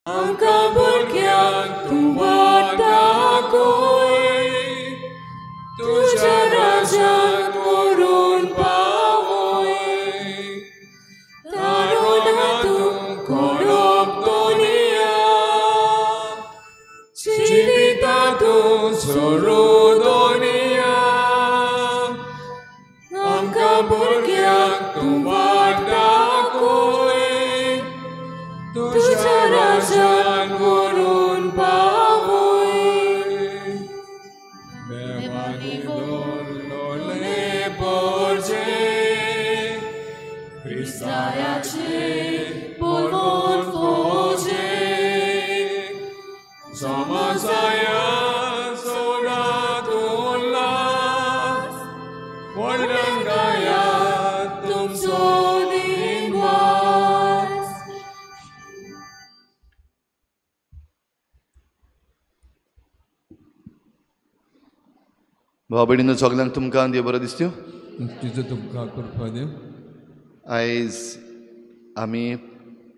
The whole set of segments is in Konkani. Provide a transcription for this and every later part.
आमकां भुरग्यांक तूं वाट दाखय, तुज्या राजान व्हरून पावय. तारुण्यातून कोडोप दुनिया, जिवितांतून सोडू दुनिया. आमकां भुरग्यांक तूं वाट दाखय, तुज्या राजान व्हरून पावय. बेवानी दोरलोले पोरचे, क्रिस्तायाचे बोलवून फोजे. समाजाया सोडात उल्हास, व्हडल्यान गायात तुमचो दिनवास. भाव भयणीनो सगल्यांक तुमकां देव बरो दिसत्यो. तुझं तुमकां करपा देव. आयज आमी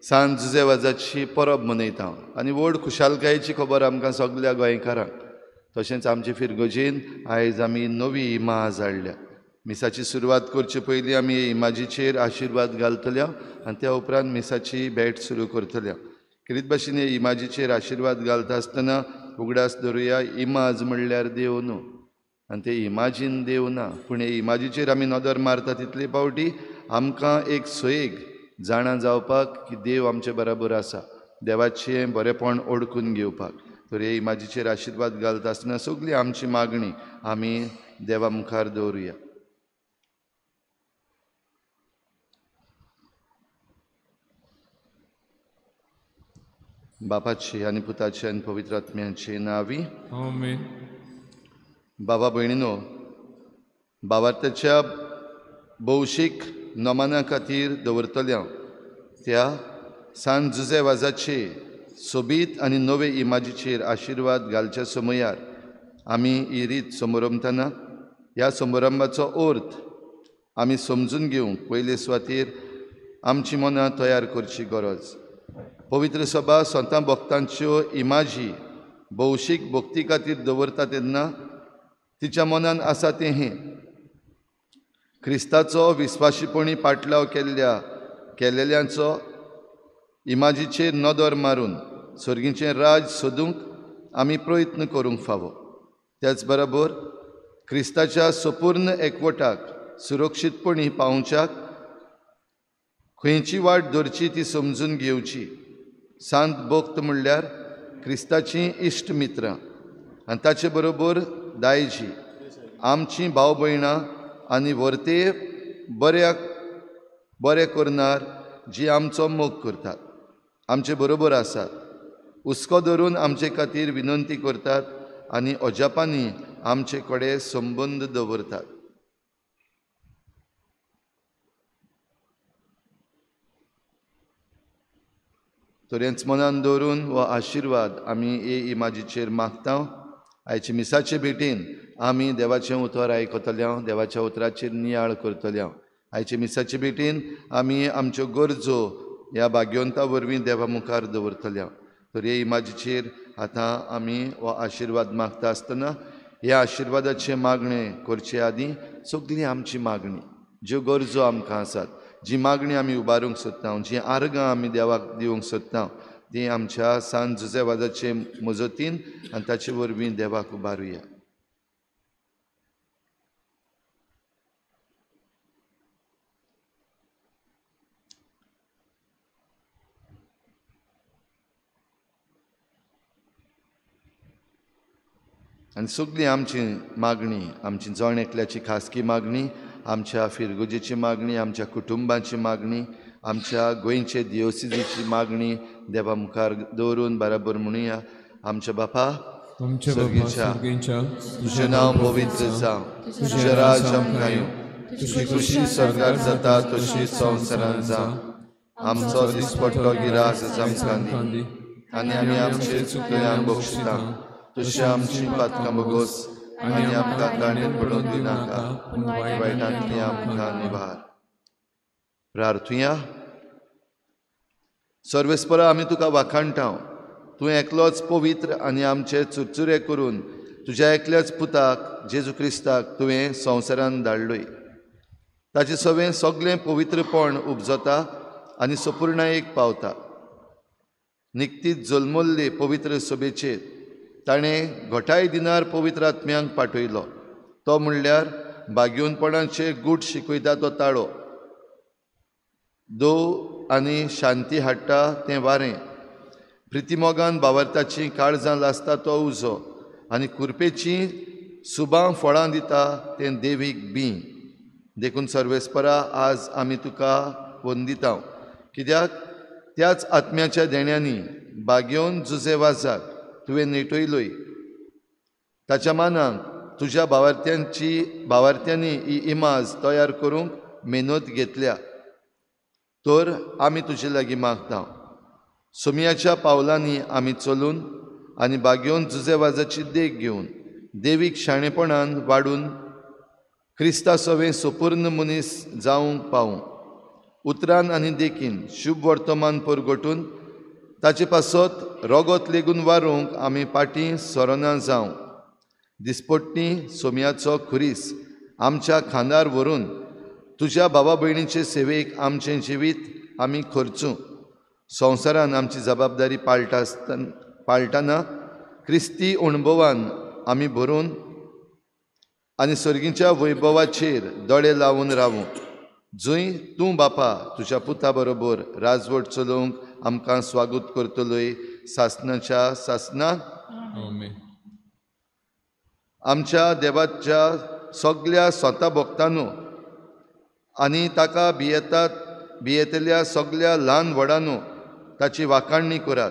सांत जुजेवाजाची परब मनयता आनी व्हड खुशालकायेची खबर आमकां सगल्या गोंयकारांक. तशेंच आमचे फिरगोजेन आयज आमी नवी इमाज हाडल्या. मिसाची सुरवात करचे पयलीं आमी इमाजीचेर आशिर्वाद घालतल्या आनी त्या उपरांत मिसाची भेट सुरू करतल्या. कितें भाशेन हे इमाजीचेर आशिर्वाद घालता आसतना उगडास धरुया, इमाज म्हणल्यार देव न्हू आनी ते इमाजीन देव ना, पूण हे इमाजीचेर आमी नदर मारता तितले फावटी आमकां एक सयेग जाणा जावपाक की देव आमचे बराबर आसा, देवाचें बरेपण ओळखून घेवपाक. तर हे इमाजीचेर आशिर्वाद घालता आसतना सगळी आमची मागणी आमी देवा मुखार दवरुया. बापाचे आनी पुताचे आनी पवित्र आत्म्याचे नांवी. आमेन. बाबा भयणीनो, भावार्थाच्या भौशीक नमना खातीर दवरतल्या त्या सांत जुजेवाजाचे सोबीत आनी नवे इमाजीचेर आशिर्वाद घालच्या समयार आमी ही रीत समोरंभतना ह्या समारंभाचो अर्थ आमी समजून घेवंक पयले सुवातेर आमची मनां तयार करची गरज. पवित्र सभा स्वता भक्तांच्यो इमाजी भौशीक भक्ती खातीर दवरता तेन्ना तिच्या आसा तें हें क्रिस्ताचो विस्वाशीपणी पाटलाव केलेल्यांचो इमाजीचेर नदर मारून सर्गीचें राज सोदूंक आमी प्रयत्न करूंक फावो. त्याच बरोबर क्रिस्ताच्या संपूर्ण एकवटाक सुरक्षीतपणी पावोवच्याक खंयची वाट धरची ती समजून घेवची. सांत भक्त म्हणल्यार क्रिस्ताची इश्ट मित्रां आनी ताचे बरोबर दायजी, आमची भाव भयणां आनी वर्ते बरें करणार जी आमचो मोग करतात, आमचे बरोबर आसात, हुस्को धरून आमचे खातीर विनंती करतात आनी अजापांनी आमचे कडेन संबंद दवरतात. तर हेंच मनान दवरून हो आशिर्वाद आमी हे इमाजीचेर मागता. आयचे मिसाचे भेटेन आमी देवाचें उतर आयकतल्या, देवाच्या उतराचेर नियाळ करतल्या. आयचे मिसाचे भेटेन आमी आमच्यो गरजो ह्या भाग्यवंता वरवीं देवा मुखार दवरतल्या. तर हे इमाजीचेर आतां आमी हो आशिर्वाद मागता आसतना ह्या आशिर्वादाचे मागणें करचे आदीं सगळी आमची मागणी, ज्यो गरजो आमकां आसात, जी मागणी आमी उबारूंक सोदता, जी आर्गां आमी देवाक दिवंक सोदता, ती आमच्या सांत जुजेवाजाचे मजतीन आनी ताचे वरवीं देवाक उबारुया. आनी सगळी आमची मागणी, आमची जण एकल्याची खासगी मागणी, आमच्या फिरगुजेची मागणी, आमच्या कुटुंबाची मागणी, आमच्या गोंयचे दियोसिसीची मागणी देवा मुखार दवरून बराबर म्हणुया. आमच्या बापा आमच्या बाबा स्वर्गीच्या तुझें नांव पवित्र जावं, तुझें राज आमकां येवं, तुजी खुशी स्वर्गार जाता तशी संवसारांत जावं. आमचो दिसपट्टो गिरास आमकां दी, आनी आमी आमचे चुकल्यांक बक्षिता, तशी आमची पातकां बगोस, आनी आमकां काणयेंत पडूंक दिनाका, पूण वायटांतली आमकां निवार. प्रार्थुया. सर्वेस्परा आमी तुका वाखाणटाव. तूं एकलोच पवित्र आनी आमचे चुरचुरे करून तुज्या एकल्याच पुताक जेजू क्रिस्ताक तुवें संवसारांत धाडलोय. ताचे सवें सगळें पवित्रपण उपजता आनी संपूर्णायेक पावता. निकतीच जल्मल्ले पवित्र सभेचेर ताणें घोटाय दिनार पवित्र आत्म्यांक पाठयलो. तो म्हणल्यार बाग्योनपणाचे गूढ शिकयता तो ताळो, दो आनी शांती हाडटा तें वारें, प्रितीमोगान भावार्थाची काळजां लासता तो उजो, आनी कुरपेचीं सुबां फळां दिता तें देवीक बी. देखून सर्वेस्परा आज आमी तुका वंदिता, कित्याक त्याच आत्म्याच्या देण्यांनी बाग्योन जुजेवाजाक तुवें नेटयलोय. ताच्या मानाक तुज्या भावार्थ्यांनी ही इमाज तयार करूंक मेहनत घेतल्या. तर आमी तुजे लागीं मागता, सोमयाच्या पावलांनी आमी चलून आनी बाग्योन जुजेवाजाची देख घेवन देवीक शाणेपणान वाडून क्रिस्ता सवें संपूर्ण मनीस जावंक पावूं. उतरान आनी देखीन शुभ वर्तमान परगटून ताचे पासत रोगत लेगून वारूंक आमी पाटी सोरोना जावं. दिसपट्टी सोमयाचो खुरीस आमच्या खांदार व्हरून तुज्या भावा भयणीचे सेवेक आमचें जिवीत आमी खर्चूं. संवसारान आमची जबाबदारी पाळटना क्रिस्ती अणभवान आमी भरून आनी सर्गीच्या वैभवाचेर दोळे लावून रावूं. जंय तूं बापा तुज्या पुता बरोबर राजवट चलोवंक आमकां स्वागत करतलोय सासनाच्या सासनाक. आमच्या देवाच्या सगळ्या स्वता भक्तांनो आनी ताका भियेतल्या सगळ्या ल्हान व्हडांनो ताची वाखाणणी करात.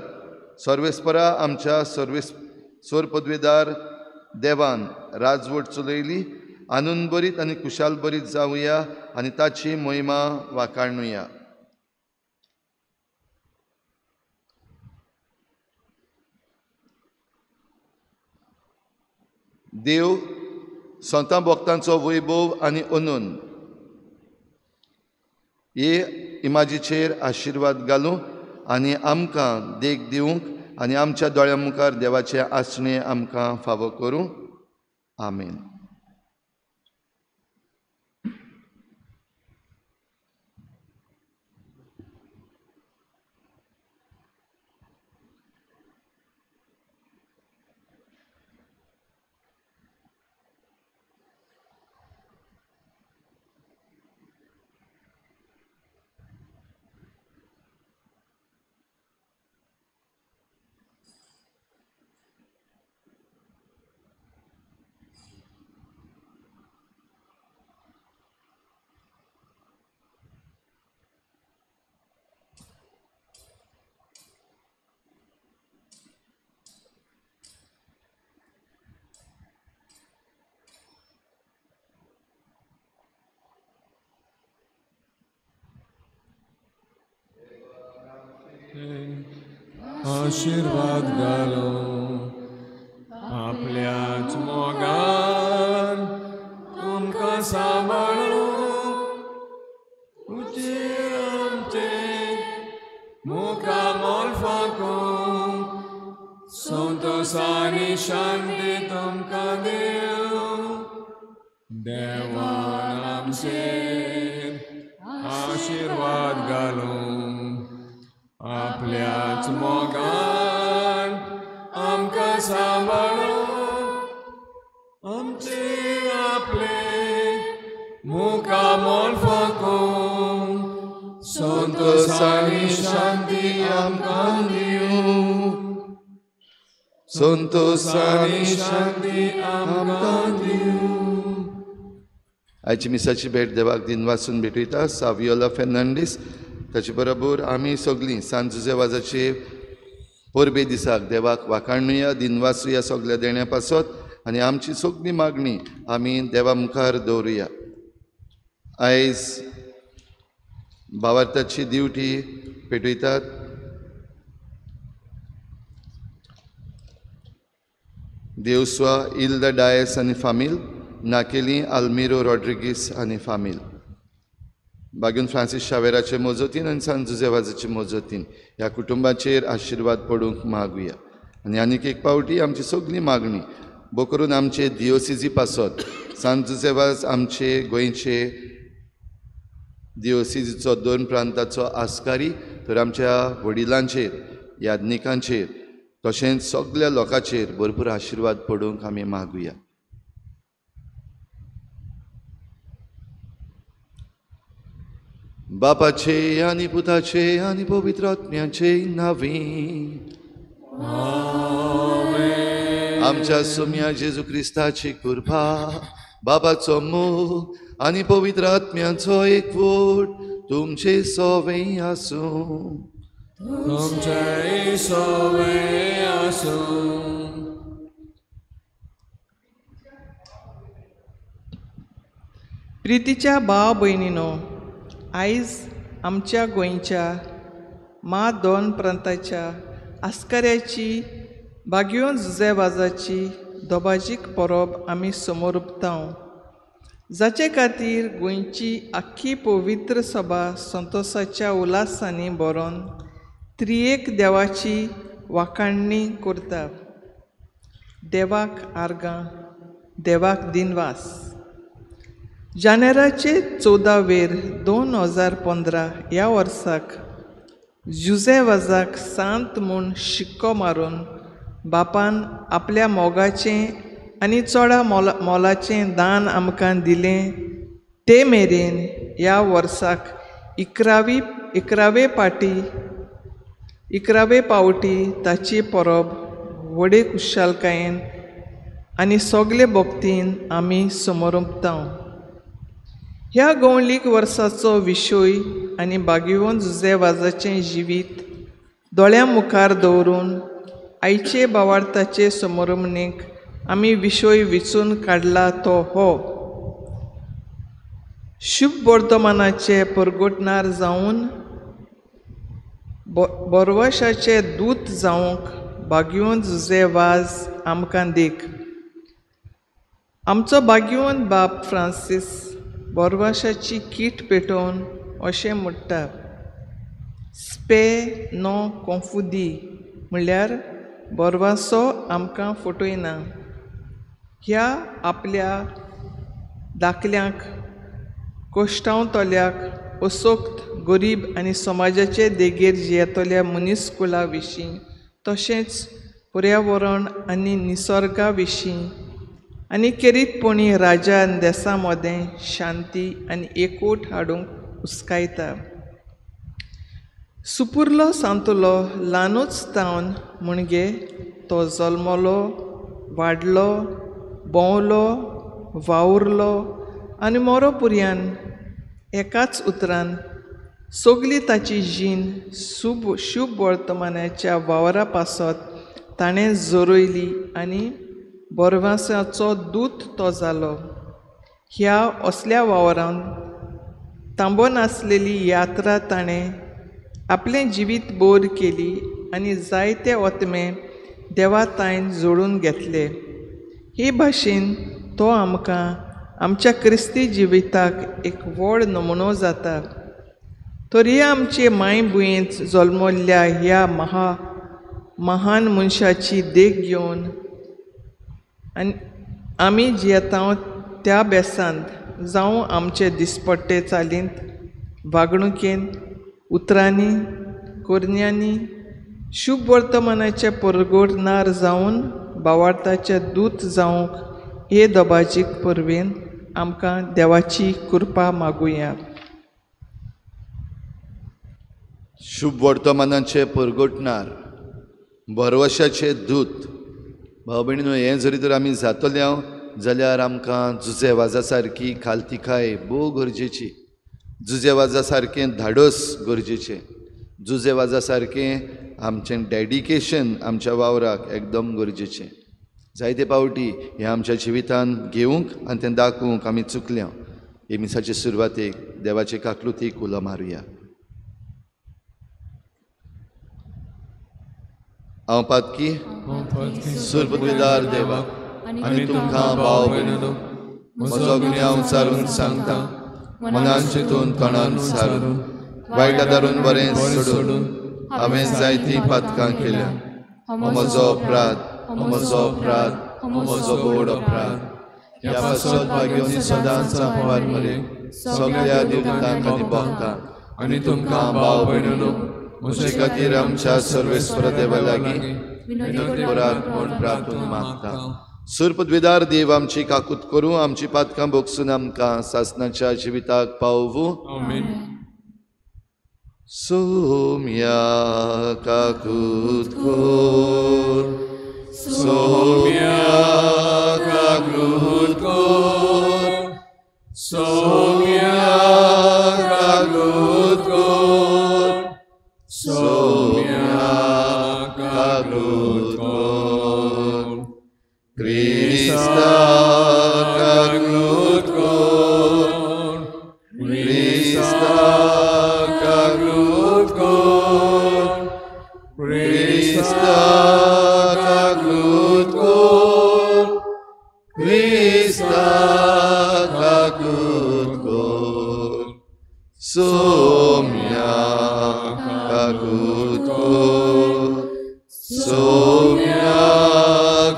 सर्वेस्परा आमच्या स्वर पदवीदार देवान राजवट चलयली, आनंद बरीत आनी खुशाल बरीत जावया आनी ताची महिमा वाखाणुया. देव स्वता भक्तांचो वैभव आनी आनंद हे इमाजीचेर आशिर्वाद घालूं आनी आमकां देख दिवंक आनी आमच्या दोळ्यां मुखार देवाचें आसणें आमकां फावो करूं. आमेन. आशीर्वाद घालो आपल्याच मोगान तुमकां सांबाळू. आमचे मुखामोल फाकूं संतोष आनी शांती तुमकां देव. देवान आमचेर आशीर्वाद घालूं आपल्याच मोगान आमकां सांबाळू. आमचे आपले मुखामोल फाकूं संतोष आनी शांती आमकां दिवं. संतोष आनी शांती आमकां दिवं. आयची मिसाची भेट देवाक दिन वाचून भेटयता. सावियोला फेर्नांडीस ताचे बरोबर आमी सगळीं सांत जुजेवाजाचे परबे दिसाक देवाक वाखाणुया, दिनवासुया सगळ्या देण्या पासत आनी आमची सगळी मागणी आमी देवा मुखार दवरुया. आयज भावार्थाची दिवटी पेटयतात. देवस्वा इल्दा डायस आनी फामील, नाकेली आल्मिरो रॉड्रिगीस आनी फामील. बागून फ्रांसीस शावेराचे मोजतीन आनी सांत जुजेवाजाचे मोजतीन ह्या कुटुंबाचेर आशिर्वाद पडूंक मागुया. आनी आनीक एक पावटी आमची सगळी मागणी बो करून आमचे दिओसिजी पासत सांत जुजेवाज आमचे गोंयचे दिओसिजीचो 2 प्रांताचो आस्कारी, तर आमच्या वडिलांचेर, यादनिकांचेर, तशेंच सगळ्या लोकांचेर भरपूर आशिर्वाद पडूंक आमी मागुया. बापाचे आनी पुताचे आनी पवित्र आत्म्याचे नांवी आमच्या सोम्या जेजू क्रिस्ताची कृपा, बापाचो मोग आनी पवित्र आत्म्याचो एकवट तुमचे सोवें आसूं. तुमचे सोवें आसूं. प्रितीच्या भाव भयणीनो, आयज आमच्या गोंयच्या 2 प्रांताच्या आस्कऱ्याची बागयोन जुजेवाजाची दोबाजीक परब आमी समोर उपताव, जाचे खातीर गोंयची आख्खी पवित्र सभा संतोशाच्या उल्हासांनी बरोवन त्रिएक देवाची वाखाणणी करता. देवाक आर्गां, देवाक दिनवास. जानेराचे 14 2015 ह्या वर्साक जुजेवाजाक सांत म्हूण शिक्को मारून बापान आपल्या मोगाचें आनी चोडा मोलाचें दान आमकां दिलें, ते मेरेन ह्या वर्साक 11वे पावटी ताची परब व्हडे खुशालकायेन आनी सगळे भक्तीन आमी समोर उपताव. ह्या गवळीक वर्साचो विशय आनी बागयोन जुजेवाजाचें जिवीत दोळ्यां मुखार दवरून आयचे भावार्थाचे समोरमणीक आमी विशय विचून काडला तो हो. शुभ वर्तमानाचे परगोटणार जावन बोरवशाचे दूत जावंक बागयोन जुजेवाज आमकां देख. आमचो बागयोन बाब फ्रांसीस बोरवाशाची कीट पेटोवन अशें म्हणटा, स्पे नो कॉन्फुदी, म्हणल्यार बोरवासो आमकां फटयना. ह्या आपल्या दाखल्यांक, कोश्टांवतोल्याक, असोक्त, गरीब आनी समाजाचे देगेर जियेतल्या मनीसकुला विशीं, तशेंच पर्यावरण आनी निसर्गा विशीं आनी खेरीतपणी राजा आनी देसा मदें शांती आनी एकूट हाडूंक उस्कायता. सुपुर्लो सांतलो ल्हानूच तावन म्हणजे तो जल्मलो, वाडलो, भोंवलो, वावुरलो आनी मरो पर्यान एकाच उतरान सगळी ताची जीण शुभ वर्तमानाच्या वावरा पासत ताणें जोरयली आनी बोरवासाचो दूत तो जालो. ह्या असल्या वावरांत थांबोन आसलेली यात्रा ताणें आपलें जिवीत बोर केली आनी जायते ओतमे देवा तायन जोडून घेतले. हे भाशेन तो आमकां आमच्या क्रिस्ती जिविताक एक व्हड नमुनो जाता. तरी आमचे माय भुंयेंत जल्मल्ल्या ह्या महान मनशाची देख घेवन आनी आमी जियेता त्या बेसांत जावं आमचे दिसपट्टे चालींत, वागणुकेन, उतरांनी, कोरन्यांनी शुभ वर्तमानाचे परगोटणार जावन भावार्थाचे दूत जावंक हे दोबाजीक परबेन आमकां देवाची कृपा मागुया. शुभ वर्तमानाचे परगोटणार, बोरवशाचे दूत. भाव भयणीनो, हें जरी तर आमी जातले जाल्यार आमकां जुजेवाजा सारकी खालतिकाय भोव गरजेची. जुजे वाजा सारकें धाडस गरजेचें, जुजे वाजा सारकें आमचें डेडिकेशन आमच्या वावराक एकदम गरजेचें. जायते पावटी हें आमच्या जिवितान घेवंक आनी तें दाखोवंक आमी चुकल्या. हे मिसाचे सुरवातेक देवाचे काकलुतीक उलो मारुया. हांव पातकी सुरपतविदार देवा आनी तुमकां भाव भयणो म्हजो गुन्यांव हांव सारून सांगता, मनान चिंतून तोंडान सारून वायटा दारून बरें सोडून हांवें जायतीं पातकां केल्या. हो म्हजो अपराध, हो म्हजो अपराध, हो म्हजो गोड अपराध. ह्या पासत घेवन सदांच आंकवार मरे सगळ्या दिवतांक आनी भक्तांक आनी तुमकां भाव भयणो म्हजे खातीर आमच्या सर्वेस्वर देवा लागीं विनंती करात म्हूण प्रार्थून मागता. सुरपतविदार देव आमची काकूत करूं, आमची पातकां भोगसून आमकां सासणाच्या जिविताक पावूं. सोम्या काकूत कोर, सोम्या काकूत कोर, सोम्या काकूत कोर, सोम्या काकूत कोर. क्रिस्ता काकूत कोर, क्रिस्ता काकूत कोर, क्रिस्ता काकूत कोर, क्रिस्ता काकूत कोर. सोम्या काकूत कोर, सोम्या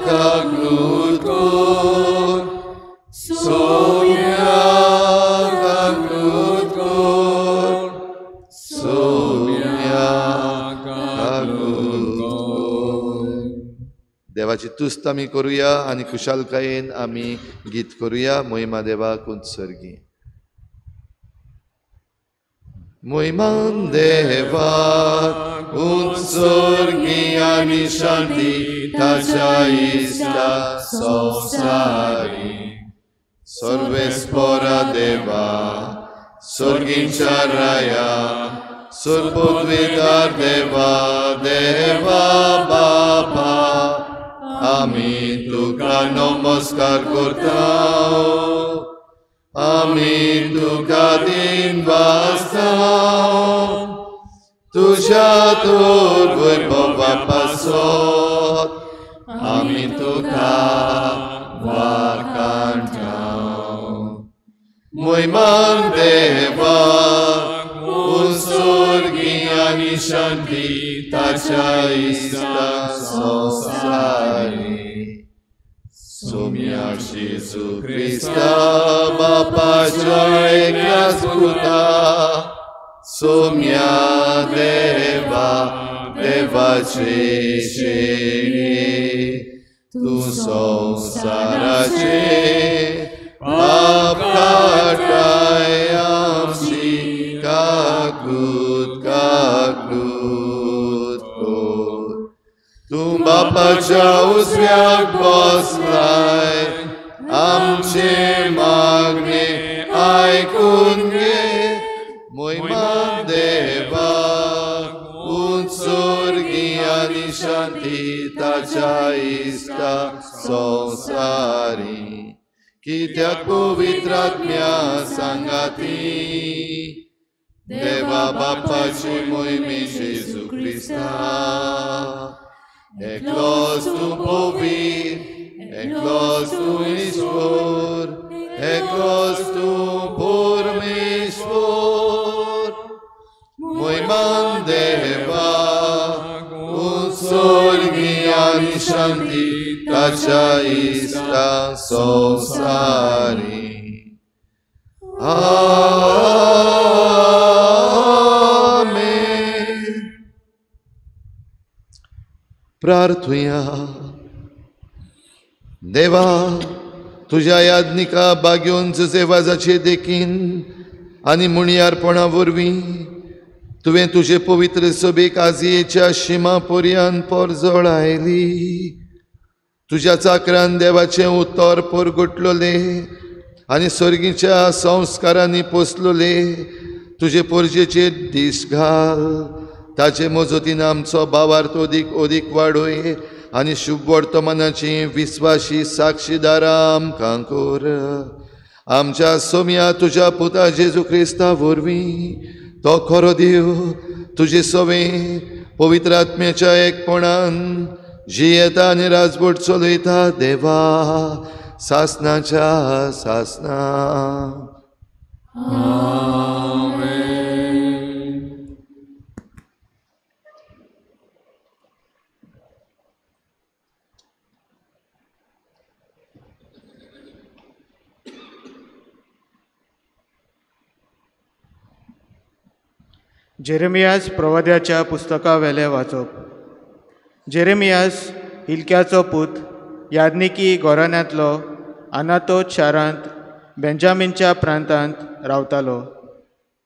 काकूत कोर, सोम्या काकूत कोर, सोम्या काकूत कोर. देवाची तुस्त आमी करुया आनी खुशालकायेन आमी गीत करुया. मोहिमा देवाक उत्सर्गी. मोहिमान देवाक उत्सर्गी आनी शांती ताच्या इश्टा संवसारी. सर्वेस्परा देवा सर्गींच्या राया, सुरपतविदार देवा देवा बापा, आमी तुका नमस्कार करता, आमी तुका दिन वाजता. तुझ्या तोर वैभवा पासत आमी तुका वार कांठा. मोहिमान देवा उत्सर्गी आनी शांती ताच्या इश्टा संवसारी. सोम्या जेजू क्रिस्ता बापाच्या एकल्याच पुता, सोम्या देवा देवाचे शेणी. तू संवसाराचे पाप काटाय आमची काकूत काकूत कोर. तू बापाच्या उजव्याक बसलाय, आमचे मागणे आयकून घे. मोहिमा देवा उत्सर्गी आनी शांती ताच्या इश्टा संवसारी. कित्याक पवित्र आत्म्या सांगाती देवा बापाची मोहिमे जेजू क्रिस्ता. एकलोच तू पवित्र, एकलोच तू ईश्वर, एकलोच तू परमेश्वर. मोहिमान देवा उत्सर्गी आनी शांती ताच्या इश्टा संवसारी. आमेन. प्रार्थुया. देवा तुझ्या याज्ञिका बाग्योन तुजे वाजाचे देखीन आनी मुणयारपणा वरवीं तुवें तुजे पवित्र सभेक आजयेच्या शिमा पर्यंत परजळ आयली. तुज्या चाकरान देवाचें उतर परगटलोले आनी सर्गीच्या संस्कारांनी पोसलोले तुजे पोरजेचे दीस घाल, ताचे मजतीन आमचो भावार्थ ओदीक ओदीक वाडोय आनी शुभ वर्तमानाची विस्वाशी साक्षीदारां आमकां कोर. आमच्या सोम्या तुज्या पुता जेजू क्रिस्ता वरवीं तो खरो देव तुजे सवे पवित्र आत्म्याच्या एकपणान जी येता आनी राजवट चलयता देवा सासनाच्या सासना. जेरेमियास प्रवाद्याच्या पुस्तका वेले वाचप. जेरेमियास हिलक्याचो पूत यादनिकी घोराण्यांतलो आनातोत शारांत बेंजामीनच्या प्रांतांत रावतालो.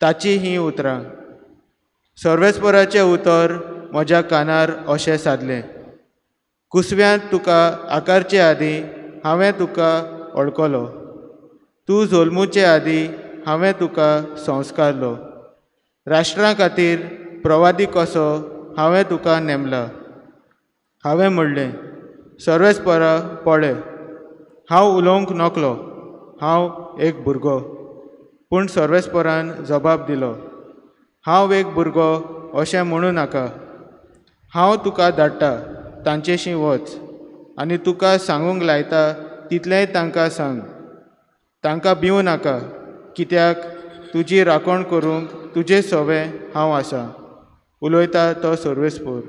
ताची ही उतरां. सर्वेस्पराचें उतर म्हज्या कानार अशें सादलें. कुसव्यांत तुका आकारचे आदीं हांवें तुका वळखलो. तूं जल्मूचे आदीं हांवें तुका संस्कारलो. राष्ट्रां खातीर प्रवादी कसो हांवें तुका नेमला. हांवें म्हणलें, सर्वेस्परा पळय, हांव उलोवंक नकलो, हांव एक भुरगो. पूण सर्वेस्परान जबाब दिलो, हांव एक भुरगो अशें म्हणूं नाका. हांव तुका धाडटा तांचेशी वच आनी तुका सांगूंक लायता तितलेंय तांकां सांग. तांकां भिवू नाका, कित्याक तुजी राखण करूंक तुजे सवे हांव आसां, उलयता तो सर्वेस्पोर.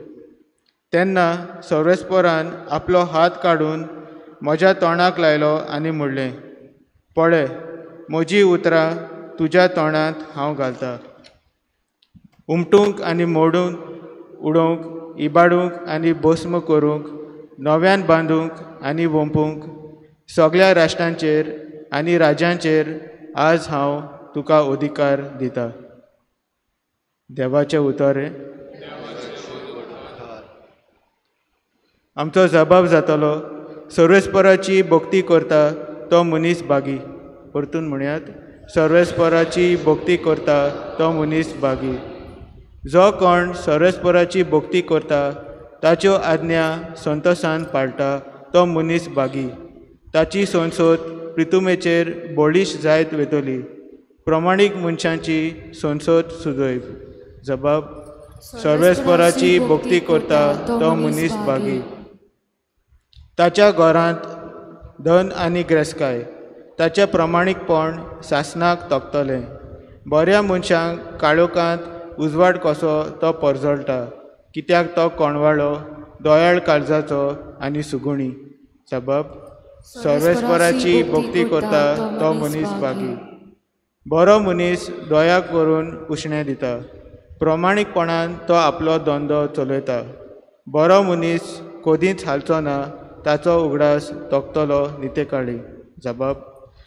तेन्ना सर्वेस्पोरान आपलो हात काडून म्हज्या तोंडाक लायलो आनी म्हणलें, पळय, म्हजी उतरां तुज्या तोंडांत हांव घालतां. उमटूंक आनी मोडून उडोवंक, इबाडूंक आनी भस्म करूंक, नव्यान बांदूंक आनी वंपूंक सगळ्या राष्ट्रांचेर आनी राज्यांचेर आज हांव तुका अधिकार दिता. देवाचें उतर हें. आमचो जबाब जातलो, सर्वेस्पराची भक्ती करता तो मनीस बागी. परतून म्हणयात, सर्वेस्पराची भक्ती करता तो मनीस बागी. जो कोण सर्वेस्पराची भक्ती करता ताच्यो आज्ञा संतोशान पाळटा तो मनीस बागी. ताची संसद प्रितुमेचेर बोळीश जायत वेतली. प्रमाणीक मनशांची संसद सुजयब. जबाब, सर्वेस्पराची भक्ती करता तो मनीस बागी. ताच्या घरांत धन आनी ग्रेसकाय, ताचें प्रमाणीकपण सासनाक तोखतलें. बऱ्या मनशांक काळोखांत उजवाड कसो तो परजळटा, कित्याक तो कोणवाळो, दोयाळ काळजाचो आनी सुगुणी. जबाब, सर्वेस्पराची भक्ती करता तो मनीस बागी. बरो मनीस दोया करून उशणें दिता. प्रमाणीकपणान तो आपलो धंदो चलयता. बरो मनीस कधीच हालचो ना, ताचो उगडास तोखतलो नितेकाळी. जबाब,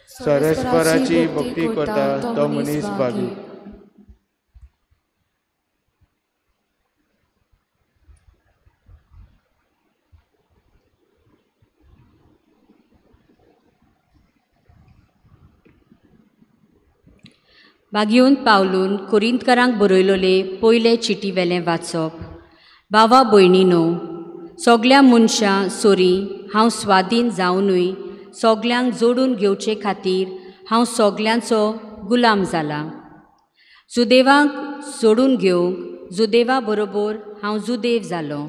सर्वेस्पराची भक्ती करता तो मनीस बागी. बागयून पावलून कोरिंतकारांक बरयलोले पयले चिटी वेलें वाचप. भावा भयणीनो, सगळ्या मनशां सोरी हांव स्वाधीन जावनूय सगल्यांक जोडून घेवचे खातीर हांव सगल्यांचो गुलाम जाला. जुदेवांक जोडून घेवंक जुदेवा बरोबर हांव जुदेव जालो.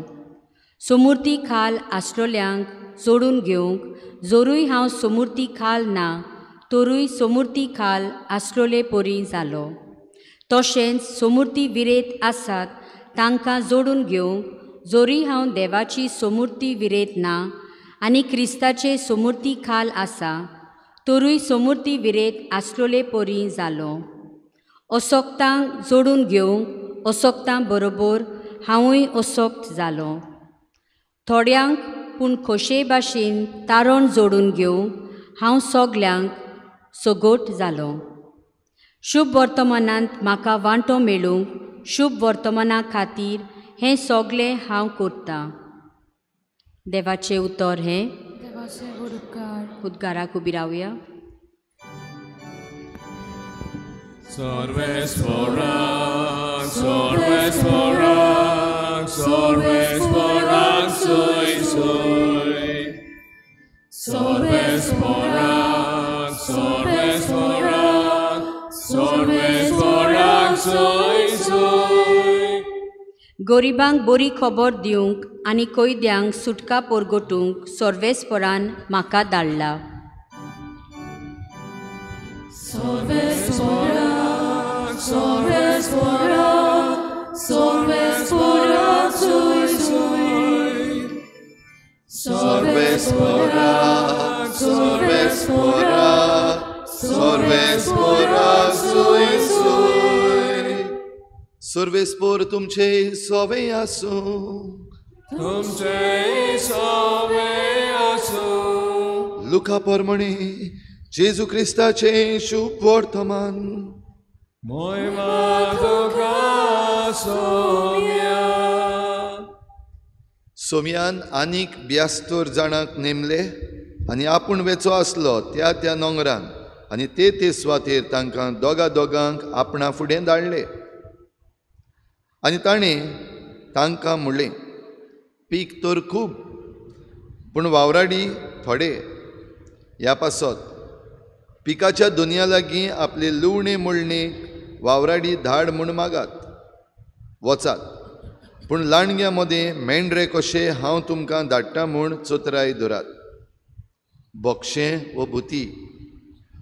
समृती खाल आसलोल्यांक जोडून घेवंक जोरूय हांव समृती खाल ना तोरूय समृती खाल आसलोले परी जालो. तशेंच समृती विरेत आसात तांकां जोडून घेवंक जोरी हांव देवाची समृती विरेत ना आनी क्रिस्ताचे समृती खाल आसा तोरूय समृती विरेत आसलोले परी जालो. असोक्तांक जोडून घेवंक असोक्तां बरोबर हांवूय असोक्त जालो. थोड्यांक पूण खोशे भाशेन तारण जोडून घेवंक हांव सगल्यांक सगोट जालो. शुभ वर्तमानांत म्हाका वांटो मेळूंक शुभ वर्तमाना खातीर हें सगलें हांव करतां. देवाचें उतर हें. उद्गाराक उबी रावया. Sorvesporak, sorvesporak, sorvesporak, soy, soy. Sorvesporak, sorvesporak, sorvesporak, soy, soy. गरिबांक बरी खबर दिवंक आनी कैद्यांक सुटका पोरगोटूंक सोर्वेस्परान म्हाका धाडला. Sorvesporak, sorvesporak, sorvesporak, soy, soy. Sorvesporak, sorvesporak, sorvesporak, soy, soy. Sorvespor तुमचे सोवे आसूं. तुमचे सोवे आसूं. लुका परमणे जेजू क्रिस्ताचे शुभ वर्तमान. मोयमा तुका सोम्या. सोम्यान आनीक 72 जाणांक नेमले आनी आपूण वेचो आसलो त्या नोंगरान आनी ते सुवातेर तांकां दोगांक आपणा फुडें धाडले. आनी ताणें तांकां म्हणलें, पीक तर खूब पूण वावराडी थोडे. ह्या पासत पिकाच्या दोनया लागीं आपले लुवणे मुळणेक वावराडी धाड म्हूण मागात. वचात, पूण लाणग्या मदें मेंढरे कशे हांव तुमकां धाडटा म्हूण चोतराय धरात. बोक्षें वो भुती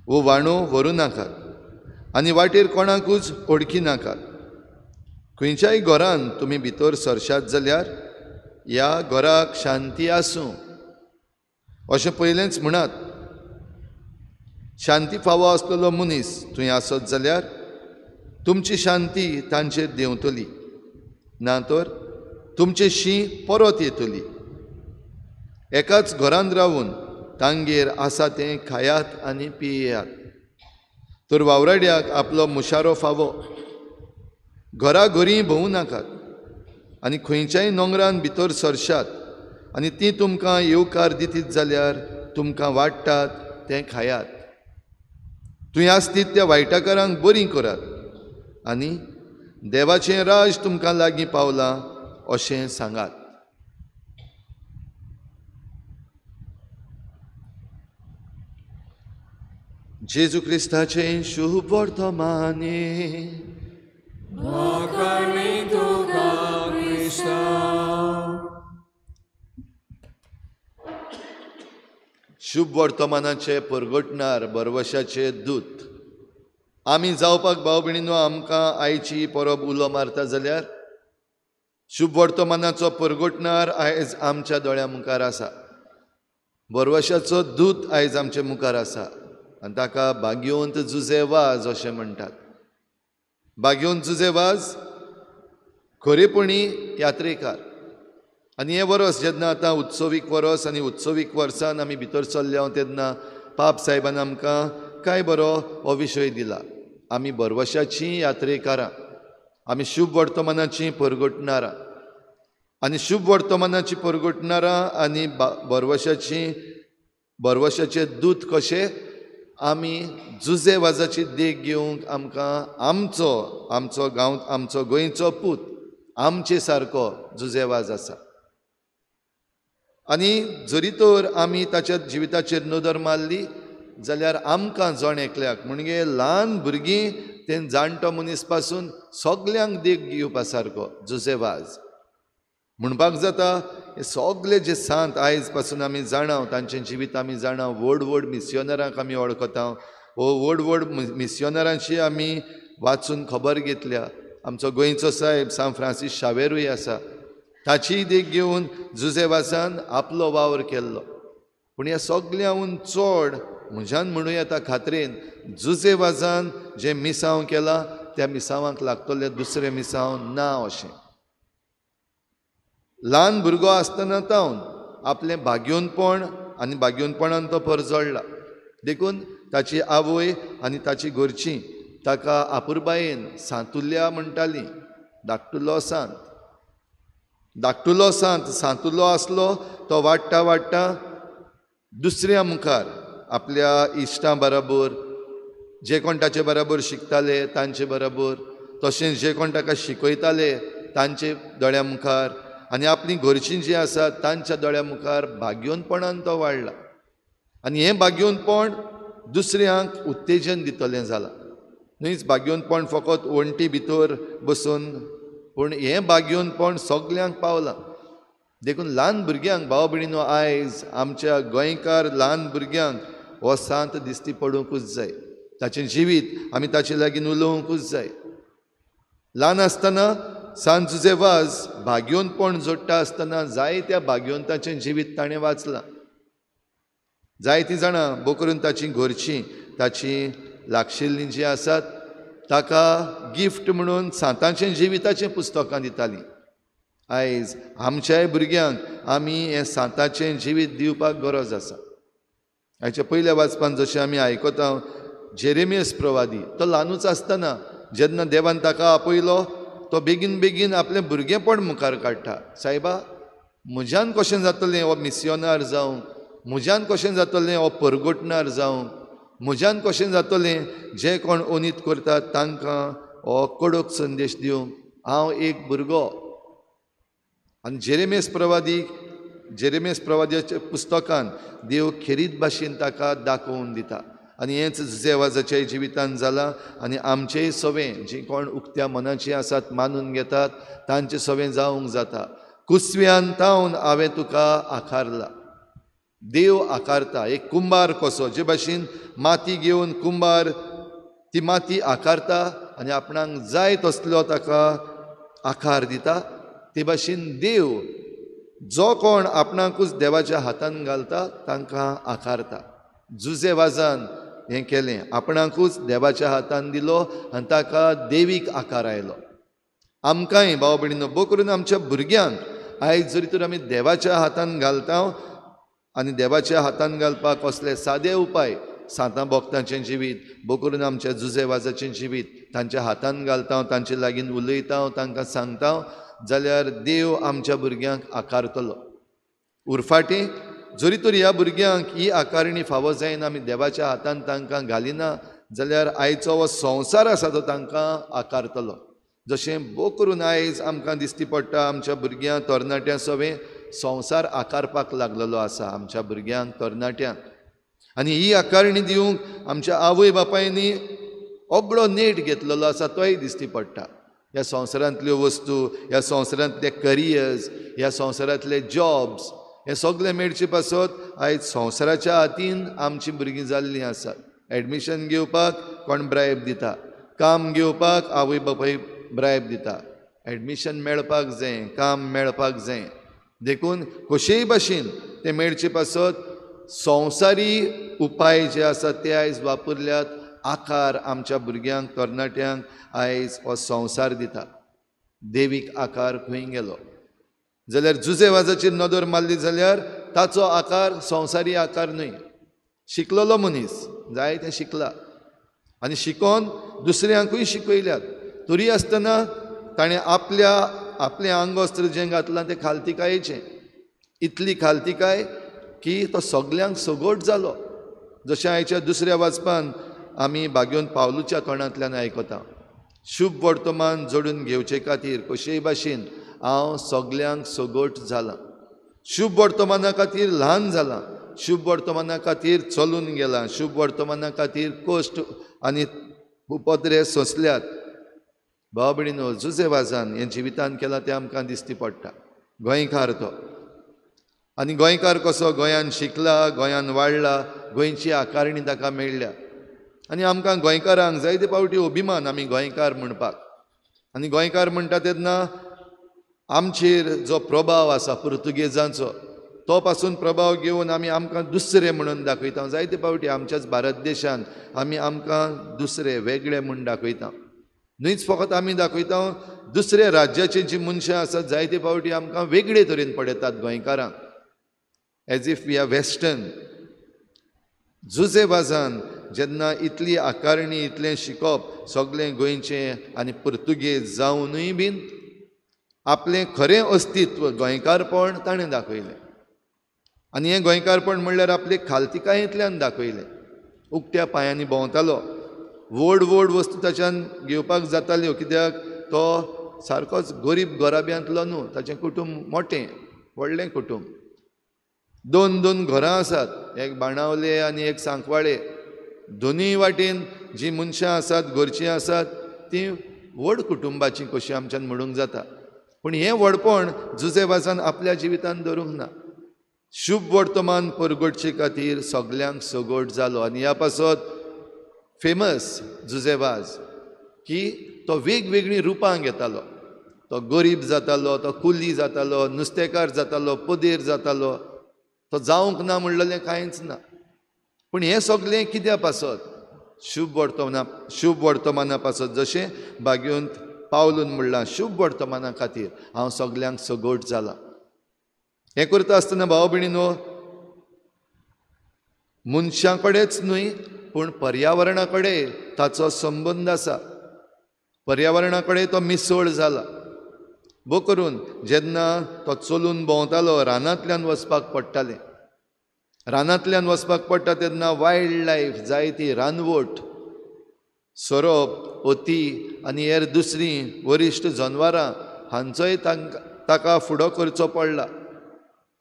वो वाणो व्हरू नाकात आनी वाटेर कोणाकूच ओळखी नाकात. खंयच्याय घरान तुमी भितर सरशात जाल्यार ह्या घराक शांती आसूं अशें पयलेंच म्हणात. शांती फावो आसलेलो मनीस थंय आसत जाल्यार तुमची शांती तांचेर देंवतली, ना तर तुमचे शीं परत येतली. एकाच घरांत रावून तांगेर आसा तें खायात आनी पियेयात. तर वावराड्याक आपलो मुशारो फावो. घराघरी भोवूं नाकात आनी खंयच्याय नोंगरान भितर सरशात आनी ती तुमकां येवकार दितीत जाल्यार तुमकां वाडटात तें खायात. थंय आसतीत त्या वायटाकारांक बरीं करात आनी देवाचें राज तुमकां लागीं पावलां अशें सांगात. जेजू क्रिस्ताचें शुभ वर्तमाने. Mokarni tuka Krishna. शुभ वर्तमानाचे परगटणार बरवशाचे दूत. आमी जावपाक भाव भयणीनो आमकां आयची परब उलो मारता जाल्यार शुभ वर्तमानाचो परगटणार आयज आमच्या दोळ्या मुखार आसा. बरवशाचो दूत आयज आमचे मुखार आसा आनी ताका भाग्यवंत जुझेवाज अशें म्हणटात. भाग्यवंत जुझेवाज खरेपणी यात्रेकार. आनी हें वर्स जेन्ना आतां उत्सवीक वर्स आनी उत्सवीक वर्सान आमी भितर चल्ल्या तेन्ना पाप साहेबान आमकां काय बरो हो विशय दिला. आमी बरवशाचीं यात्रेकारां, आमी शुभ वर्तमानाचीं परगटणारां आनी शुभ वर्तमानाचीं परगटणारां आनी बरवशाचे दूत कशे आमी जुझेवाजाची देख घेवंक आमकां आमचो गांव आमचो गोंयचो पूत आमचे सारको जुझेवाज आसा. आनी जरी तर आमी ताच्या जिविताचेर नदर मारली जाल्यार आमकां जण एकल्याक म्हणजे ल्हान भुरगीं ते जाणटो मनीस पासून सगल्यांक देख घेवपा सारको जुझेवाज. म्हणपाक जाता हे सगळे जे सांत आयज पासून आमी जाणाव तांचें जिवीत आमी जाणाव. व्हड मिस्योनरांक आमी वळखता. व्हड मिस्योनरांची आमी वाचून खबर घेतल्या. आमचो गोंयचो साहेब सांत फ्रांसीस शावेरूय आसा. ताची देख घेवन जुझेवासान आपलो वावर केल्लो. पूण ह्या सगळ्यांहून चड म्हज्यान म्हणूं येता खात्रेन जुझेवाजान जें मिसांव केलां त्या मिसांवाक लागतलें दुसरें मिसांव ना अशें. ल्हान भुरगो आसतना तावन आपलें भाग्योनपण आनी भाग्योनपणान तो परजळ्ळा. देखून ताची आवय आनी ताची घरचीं ताका आपुरबायेन सांतुल्या म्हणटालीं. धाकटुलो सांतुलो आसलो तो वाडटा दुसऱ्या मुखार आपल्या इश्टां बरोबर जे कोण ताचे बरोबर शिकताले तांचे बरोबर, तशेंच जे कोण ताका शिकयताले तांचे दोळ्या मुखार, आनी आपली घरचीं जीं आसात तांच्या दोळ्या मुखार भाग्योनपणान तो वाडला. आनी हें भाग्योनपण दुसऱ्यांक उत्तेजन दितलें जालां. न्हयच भाग्योनपण फकत वण्टी भितर बसून, पूण हें भाग्योनपण सगल्यांक पावलां. देखून ल्हान भुरग्यांक भाव भयणीनो, आयज आमच्या गोंयकार ल्हान भुरग्यांक हो सांत दिश्टी पडूंकूच जाय. ताचें जिवीत आमी ताचे लागीं उलोवंकूच जाय. ल्हान आसतना सांत जुजेवाज भाग्योनपण जोडटा आसतना जायत्या भाग्योंताचें जिवीत ताणें वाचलां. जायतीं जाणां भोव करून ताचीं घरचीं, ताचीं लागशिल्लीं जीं आसात ताका गिफ्ट म्हणून सांतांचें जिविताचें पुस्तकां दितालीं. आयज आमच्याय भुरग्यांक आमी हें सांताचें जिवीत दिवपाक गरज आसा. हाच्या पयल्या वाचपान जशें आमी आयकता, जेरेमियस प्रवादी तो ल्हानूच आसतना जेन्ना देवान ताका आपयलो, तो बेगीन बेगीन आपलें भुरगेंपण मुखार काडटा. सायबा, म्हज्यान कशें जातलें हो मिस्योनार जावंक, म्हज्यान कशें जातलें हो परगोटणार जावंक, म्हज्यान कशें जातलें जे कोण ओनीत करतात तांकां हो कडक संदेश दिवंक. हांव एक भुरगो. आनी जेरेमियस प्रवाद्याच्या पुस्तकान देव खेरीत भाशेन ताका दाखोवन दिता. आनी हेंच जुजेवाजाच्या जिवितान जालां. आनी आमचेय सवें जीं कोण उक्त्या मनाचीं आसात, मानून घेतात, तांचें सवें जावंक जाता. कुसव्यान तावन हांवें तुका आकारला. देव आकारता. एक कुंभार कसो जे भाशेन माती घेवन कुंभार ती माती आकारता आनी आपणाक जाय तसलो ताका आकार दिता, ते भाशेन देव जो कोण आपणाकूच देवाच्या हातान घालता तांकां आकारता. जुजेवाजान हें केलें, आपणाकूच देवाच्या हातान दिलो आनी ताका देवीक आकार आयलो. आमकांय भाव भयणीनो, भोव करून आमच्या भुरग्यांक आयज जरी तर आमी देवाच्या हातान घालता, आनी देवाच्या हातान घालपाक कसले सादे उपाय, सांतां भोगतांचें जिवीत, भोव करून आमच्या जुजेवाजाचें जिवीत तांच्या हातान घालता, तांचे लागीं उलयता, तांकां सांगता, जाल्यार देव आमच्या भुरग्यांक आकारतलो. उरफाटीं जरी तर ह्या भुरग्यांक ही आकारणी फावो जायना, आमी देवाच्या हातान तांकां घालिना, जाल्यार आयचो हो संवसार आसा तो तांकां आकारतलो. जशें भोव करून आयज आमकां दिश्टी पडटा, आमच्या भुरग्यांक तरणाट्यां सवें संवसार आकारपाक लागलेलो आसा आमच्या भुरग्यांक, तरणाट्यांक. आनी ही आकारणी दिवंक आमच्या आवय बापायनी ओगळो नेट घेतलेलो आसा तोय दिश्टी पडटा. ह्या संवसारांतल्यो वस्तू, ह्या संवसारांतले करियर्स, ह्या संवसारांतले जॉब्स, हे सगळे मेळचे पासत आयज संवसाराच्या हातीन आमचीं भुरगीं जाल्लीं आसात. एडमिशन घेवपाक कोण ब्रायब दिता, काम घेवपाक आवय बापाय ब्रायब दिता, एडमिशन मेळपाक जाय, काम मेळपाक जाय. देखून कशेय भाशेन ते मेळचे पासत संवसारी उपाय जे आसात ते आयज वापरल्यात. आकार आमच्या भुरग्यांक, तरणाट्यांक आयज हो संवसार दिता. देवीक आकार खंय गेलो? जाल्यार जुजेवाजाचेर नदर मारली जाल्यार ताचो आकार संवसारी आकार न्हय. शिकलेलो मनीस जायतें शिकला आनी शिकोवन दुसऱ्यांकूय शिकयल्यात, तरी आसतना ताणें आपलें आंगवस्त्र जें घातलां तें खालतिकायेचें. इतली खालतिकाय की तो सगल्यांक सगोट जालो. जशें आयच्या दुसऱ्या वाचपान आमी भाग्योन पावलूच्या तोंडांतल्यान आयकता, शुभ वर्तमान जोडून घेवचे खातीर कशेय भाशेन हांव सगल्यांक सगोट जालां. शुभ वर्तमाना खातीर ल्हान जालां, शुभ वर्तमाना खातीर चलून गेलां, शुभ वर्तमाना खातीर कश्ट आनी उपद्रे सोंसल्यात. भाव भयणीनो, जुजेवाजान हें जिवितान केलां तें आमकां दिश्टी पडटा. गोंयकार तो, आनी गोंयकार कसो गोंयान शिकला, गोंयान वाडला, गोंयची आकारणी ताका मेळ्ळ्या. आनी आमकां गोंयकारांक जायते फावटी अभिमान आमी गोंयकार म्हणपाक. आनी गोंयकार म्हणटा तेन्ना आमचेर जो प्रभाव आसा पुर्तुगेजांचो तो पासून प्रभाव घेवन आमी आमकां दुसरे म्हणून दाखयता. जायते फावटी आमच्याच भारत देशांत आमी आमकां दुसरे वेगळे म्हूण दाखयता. न्हयच फकत आमी दाखयता, दुसऱ्या राज्याचे जीं मनशां आसात जायते फावटी आमकां वेगळे तरेन पळयतात गोंयकारांक, as if we are western. जुजेवाजान जेन्ना इतली आकारणी, इतलें शिकप सगळें गोंयचें आनी पुर्तुगेज जावनूय बीन आपलें खरें अस्तित्व गोंयकारपण ताणें दाखयलें. आनी हें गोंयकारपण म्हणल्यार आपले खालतिकायेंतल्यान दाखयलें. उक्त्या पांयांनी भोंवतालो, व्हड व्हड वस्तू ताच्यान घेवपाक जाताल्यो, कित्याक तो सारकोच गरीब गोराब्यांतलो न्हू, ताचें कुटूंब मोटें व्हडलें कुटूंब. 2 घरां आसात, एक बाणावले आनी एक सांकवाळे. दोनूय वाटेन जीं मनशां आसात, घरचीं आसात, तीं व्हड कुटुंबाचीं कशीं आमच्यान म्हणूंक जाता. पूण हें व्हडपण जुझेबाजान आपल्या जिवितांत धरूंक ना. शुभ वर्तमान परगटचे खातीर सगल्यांक सगोट जालो. आनी ह्या पासत फेमस जुझेबाज की तो वेगवेगळीं रुपां घेतालो. तो गरीब जातालो, तो कुली जातालो, नुस्तेकार जातालो, पदेर जातालो. तो जावंक ना म्हणलेलें कांयच ना. पूण हें सगलें कित्या पासत? शुभ वर्तमाना पासत. जशें भाग्यवंत पावलून म्हणलां, शुभ वर्तमाना खातीर हांव सगल्यांक सगोट जाला. हें करता आसतना भाव भयणीनो, मनशां कडेच न्हय पूण पर्यावरणा कडेन ताचो संबंद आसा. पर्यावरणा कडेन तो मिसळ जाला. भोव करून जेन्ना तो चलून भोंवतालो, रानांतल्यान वचपाक पडटालें. रानांतल्यान वचपाक पडटा तेन्ना वायल्ड लायफ, जायती रानवट, सोरोप, ओती आनी हेर दुसरीं वरिश्ट जनवारां हांचोय ताका फुडो करचो पडला.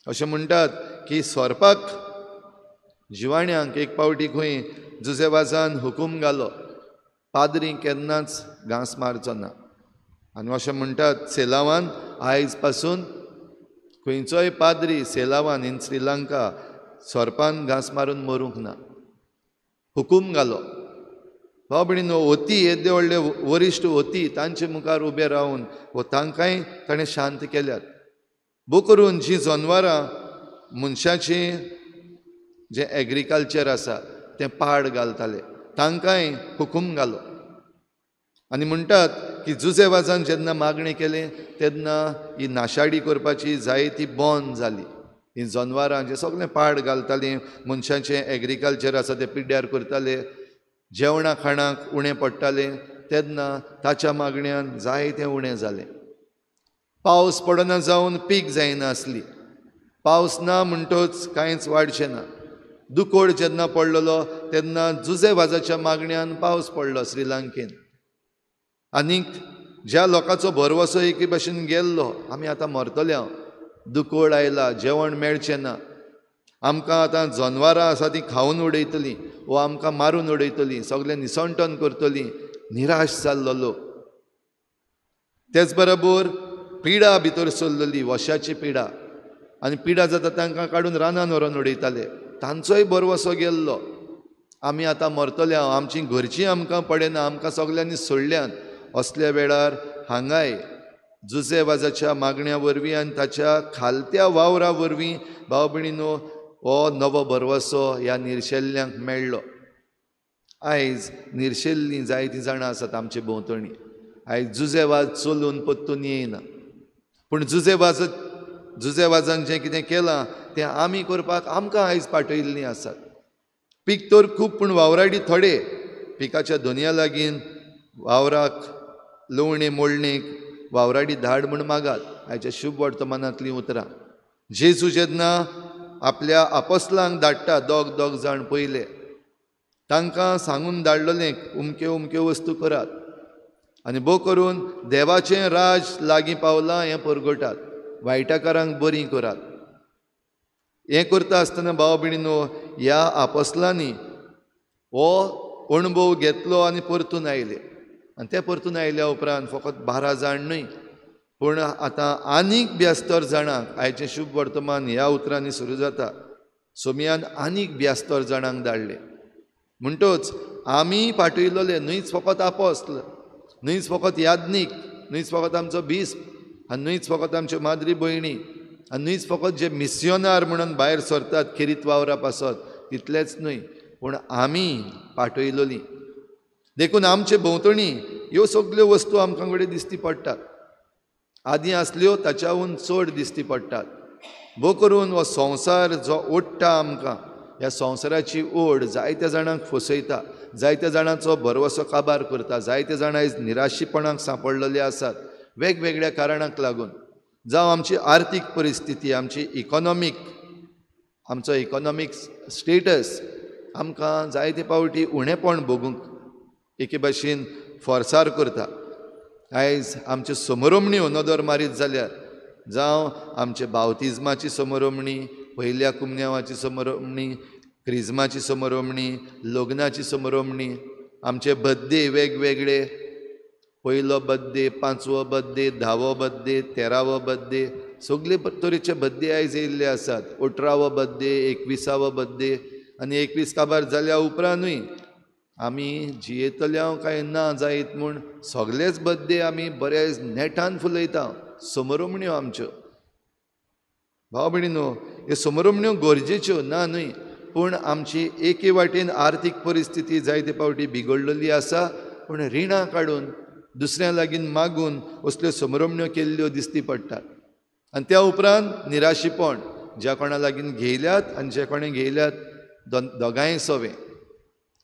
अशें म्हणटात की सोरपाक जिवाण्यांक एक पावटी खंय जुझेबाजान हुकूम घालो, पाद्री केन्नाच घांस मारचो ना. आनी अशें म्हणटात सेलावान आयज पासून खंयचोय पाद्री सेलावान इन श्रीलंका सोरपान घांस मारून मरूंक ना. हुकूम घालो. भाव भयणीनो, ओती येदे व्हडले वरिश्ट ओती तांचे मुखार उबे रावन वो तांकांय ताणें शांत केल्यात. भोव करून जीं जनवारां मनशाचें जें एग्रीकल्चर आसा तें पाड घालताले, तांकांय हुकूम घालो. आनी म्हणटात की जुझेबाजान जेन्ना मागणी केलें तेन्ना ही नाशाडी करपाची जायती बंद जाली. ही जनवारां जें सगळें पाड घालतालीं, मनशाचें एग्रीकल्चर आसा तें पिड्ड्यार करताले, जेवणा खाणाक उणें पडटालें, तेन्ना ताच्या मागण्यान जायतें उणें जालें. पावस पडना जावन पीक जायना आसली. पावस ना म्हणटच कांयच वाडचें ना. दुकोड जेन्ना पडलेलो तेन्ना जुझेबाजाच्या मागण्यान पावस पडलो श्रीलंकेन. आनीक ज्या लोकांचो भरवसो एके भाशेन गेल्लो, आमी आतां मरतले, दुकोड आयला, जेवण मेळचें ना, आमकां आतां जनवारां आसा तीं खावन उडयतलीं वो आमकां मारून उडयतलीं, सगळें निसंटन करतलीं, निराश जाल्लो लोक. तेच बरोबर पिडा भितर सरलेली, वशाची पिडा. आनी पिडा जाता तांकां काडून रानान व्हरोन उडयताले. तांचोय बरवसो गेल्लो, आमी आतां मरतले, आमचीं घरचीं आमकां पडेना, आमकां सगल्यांनी सोडल्यान. असल्या वेळार हांगाय जुझेबाजाच्या मागण्या वरवीं आनी ताच्या खालत्या वावरा वरवीं भाव भयणीनो हो नवो बरवसो ह्या निर्शेल्ल्यांक मेळ्ळो. आयज निर्शेल्लीं जायतीं जाणां आसात आमचे भोंवतणी. आयज जुझेबाज चलून पत्तून येयना, पूण जुझेबाजान जें कितें केलां तें आमी करपाक आमकां आयज पाठयिल्लीं आसात. पीक तर खूब, पूण वावराडी थोडे. पिकाच्या दोनया लागीं वावराक लवणे मोडणेक वावराडी धाड म्हूण मागात. आयच्या शुभ वर्तमानांतलीं उतरां. जेजू जेन्ना आपल्या आपोस्तलांक धाडटा, दोग जाण पयले, तांकां सांगून धाडलेलें उमक्यो वस्तू करात आनी भोव करून देवाचें राज लागीं पावलां हें परगटात, वायटाकारांक बरीं करात. हें करता आसतना भाव भयणीनो, ह्या आपोस्तलांनी हो अणभव घेतलो आनी परतून आयले. आनी ते परतून आयल्या उपरांत फकत 12 जाण न्हय, पूण आतां आनीक 72 जाणांक आयचें शुभ वर्तमान ह्या उतरांनी सुरू जाता. सोमयान आनीक 72 जाणांक धाडले. म्हणटच आमी पाठयलोले न्हयच फकत आपोस्तल, न्हयच फकत याज्ञीक, न्हयच फकत आमचो बिस्प, आनी न्हयच फकत आमच्यो माद्री भयणी, आनी न्हयच फकत जे मिस्योनार म्हणून भायर सरतात खेरीत वावरा पासत, तितलेच न्हय, पूण आमी पाठयलोलीं. देखून आमचे भोंवतणी ह्यो सगल्यो वस्तू आमकां कडेन दिश्टी पडटात. आदीं आसल्यो ताच्याहून चड दिश्टी पडटात. भोव करून हो संवसार जो ओडटा आमकां, ह्या संवसाराची ओड जायत्या जाणांक फसयता, जायत्या जाणांचो भरवसो काबार करता. जायते जाण आयज निराशीपणाक सांपडलेले आसात वेगवेगळ्या कारणांक लागून. जावं आमची आर्थीक परिस्थिती, आमची आमचो इकॉनॉमीक स्टेटस आमकां जायते पावटी उणेपण भोगूंक एके भाशेन फोर्सार करता. आयज आमच्यो समरमण्यो नदर मारीत जाल्यार जावं आमचे बावतिजमाची समरमणी, पयल्या कुमन्यावाची समरमणी, क्रिजमाची समरमणी, लग्नाची समरमणी, आमचे बर्थडे वेगवेगळे, पयलो बर्थडे, 5वो बर्थडे, 10वो बर्थडे, 13वो बर्थडे, सगळे तरेचे बर्थडे आयज येयल्ले आसात. 18वो बर्थडे, 21वो बर्थडे, आनी 21 काबार जाल्या उपरांतूय आमी जियेतल्या काय ना जायत म्हूण सगळेच बर्थडे आमी बरे नेटान फुलयता. समरमण्यो आमच्यो भाव भयणीनो, ह्यो समरमण्यो गरजेच्यो ना न्हय, पूण आमची एके वाटेन आर्थीक परिस्थिती जायते फावटी बिगडलेली आसा. पूण रिणां काडून दुसऱ्या लागीं मागून असल्यो समरमण्यो केल्ल्यो दिसती पडटात. आनी त्या उपरांत निराशीपण, ज्या कोणा लागीं घेयल्यात आनी जे कोणें घेयल्यात दोगांय सवें,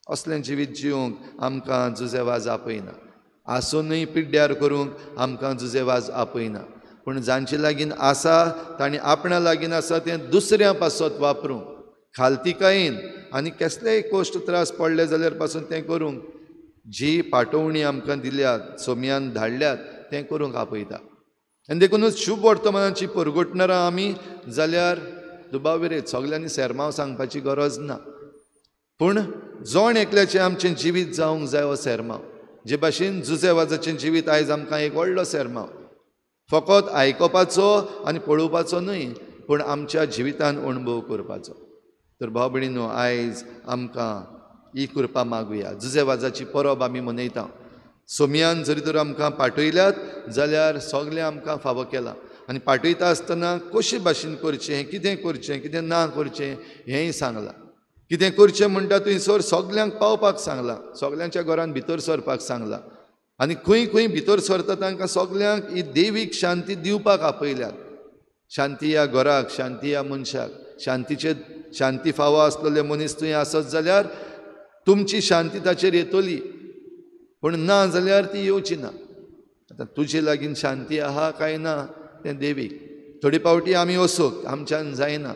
असलें जिवीत जिवंक आमकां जुजेवाज आपयना. आसूनय पिड्ड्यार करूंक आमकां जुजेवाज आपयना. पूण जांचे लागीं आसा तांणी आपणा लागीं आसा तें दुसऱ्या पासत वापरूंक, खालतिकायेन आनी कसलेय कोश्ट त्रास पडले जाल्यार पासून तें करूंक, जी पाठोवणी आमकां दिल्यात, सोम्यान धाडल्यात तें करूंक आपयता. आनी देखूनच शुभ वर्तमानाची परगटणारां आमी जाल्यार दुबाविरेत सगल्यांनी सेरमांव सांगपाची गरज ना. पूण जोण एकल्याचें आमचें जिवीत जावंक जाय हो सेरमांव. जे भाशेन जुजेवाजाचें जिवीत आयज आमकां एक व्हडलो सेरमांव. फकत आयकपाचो आनी पळोवपाचो न्हय, पूण आमच्या जिवितान अणभव करपाचो. तर भाव भयणीनो, आयज आमकां ही कृपा मागुया. जुजेवाजाची परब आमी मनयता. सोम्यान जरी तर आमकां पाठयल्यात जाल्यार सगलें आमकां फावो केलां. आनी पाठयता आसतना कशे भाशेन करचें, कितें ना करचें हेंय सांगलां. कितें करचें म्हणटा थंयसर सगल्यांक पावपाक सांगलां, सगल्यांच्या घरान भितर सरपाक सांगलां. आनी खंय खंय भितर सरता तांकां सगल्यांक ही देवीक शांती दिवपाक आपयल्यात. शांती ह्या घराक, शांती ह्या मनशाक, शांती फावो आसलेले मनीस थंय आसत जाल्यार तुमची शांती ताचेर येतली, पूण ना जाल्यार ती येवची ना. आतां तुजे लागीं शांती आहा काय ना तें देवीक. थोडी पावटी आमी वसोक आमच्यान जायना,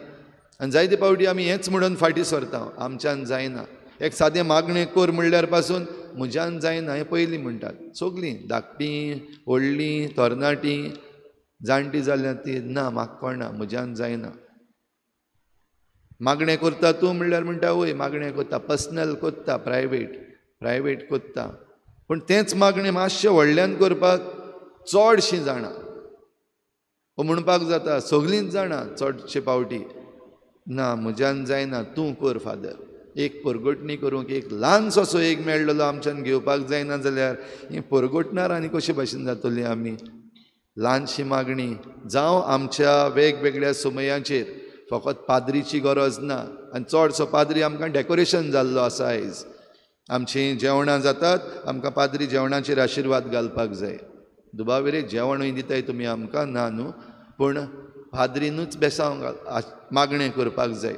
आनी जायते फावटी आमी हेंच म्हणून फाटीं सरता, आमच्यान जायना. एक सादें मागणें कर म्हणल्यार पासून म्हज्यान जायना हें पयलीं म्हणटात. सगलीं धाकटीं, व्हडलीं, तरणाटीं, जाणटीं जाल्यार ती ना, म्हाका कळना, म्हज्यान जायना. मागणें करता तूं म्हणल्यार म्हणटा वय मागणें करता, पर्सनल कोत्ता, प्रायवेट कोत्ता. पूण तेंच मागणें मातशें व्हडल्यान करपाक चडशीं जाणां म्हणपाक जाता, सगलींच जाणां चडशे फावटी ना, म्हज्यान जायना, तूं कर फादर. एक परगटणी करूंक एक ल्हानसो एक मेळ्ळलो आमच्यान घेवपाक जायना जाल्यार ही परगटणार आनी कशे भाशेन जातली आमी. ल्हानशी मागणी जावं आमच्या वेगवेगळ्या समयांचेर फकत पाद्रीची गरज ना. आनी चडसो पाद्री आमकां डेकोरेशन जाल्लो आसा. आयज आमचीं जेवणां जातात, आमकां पाद्री जेवणाचेर आशिर्वाद घालपाक जाय. दुबाविरे जेवणूय दिताय तुमी आमकां ना न्हू, पूण पाद्रीनूच बेसांव मागणें करपाक जाय.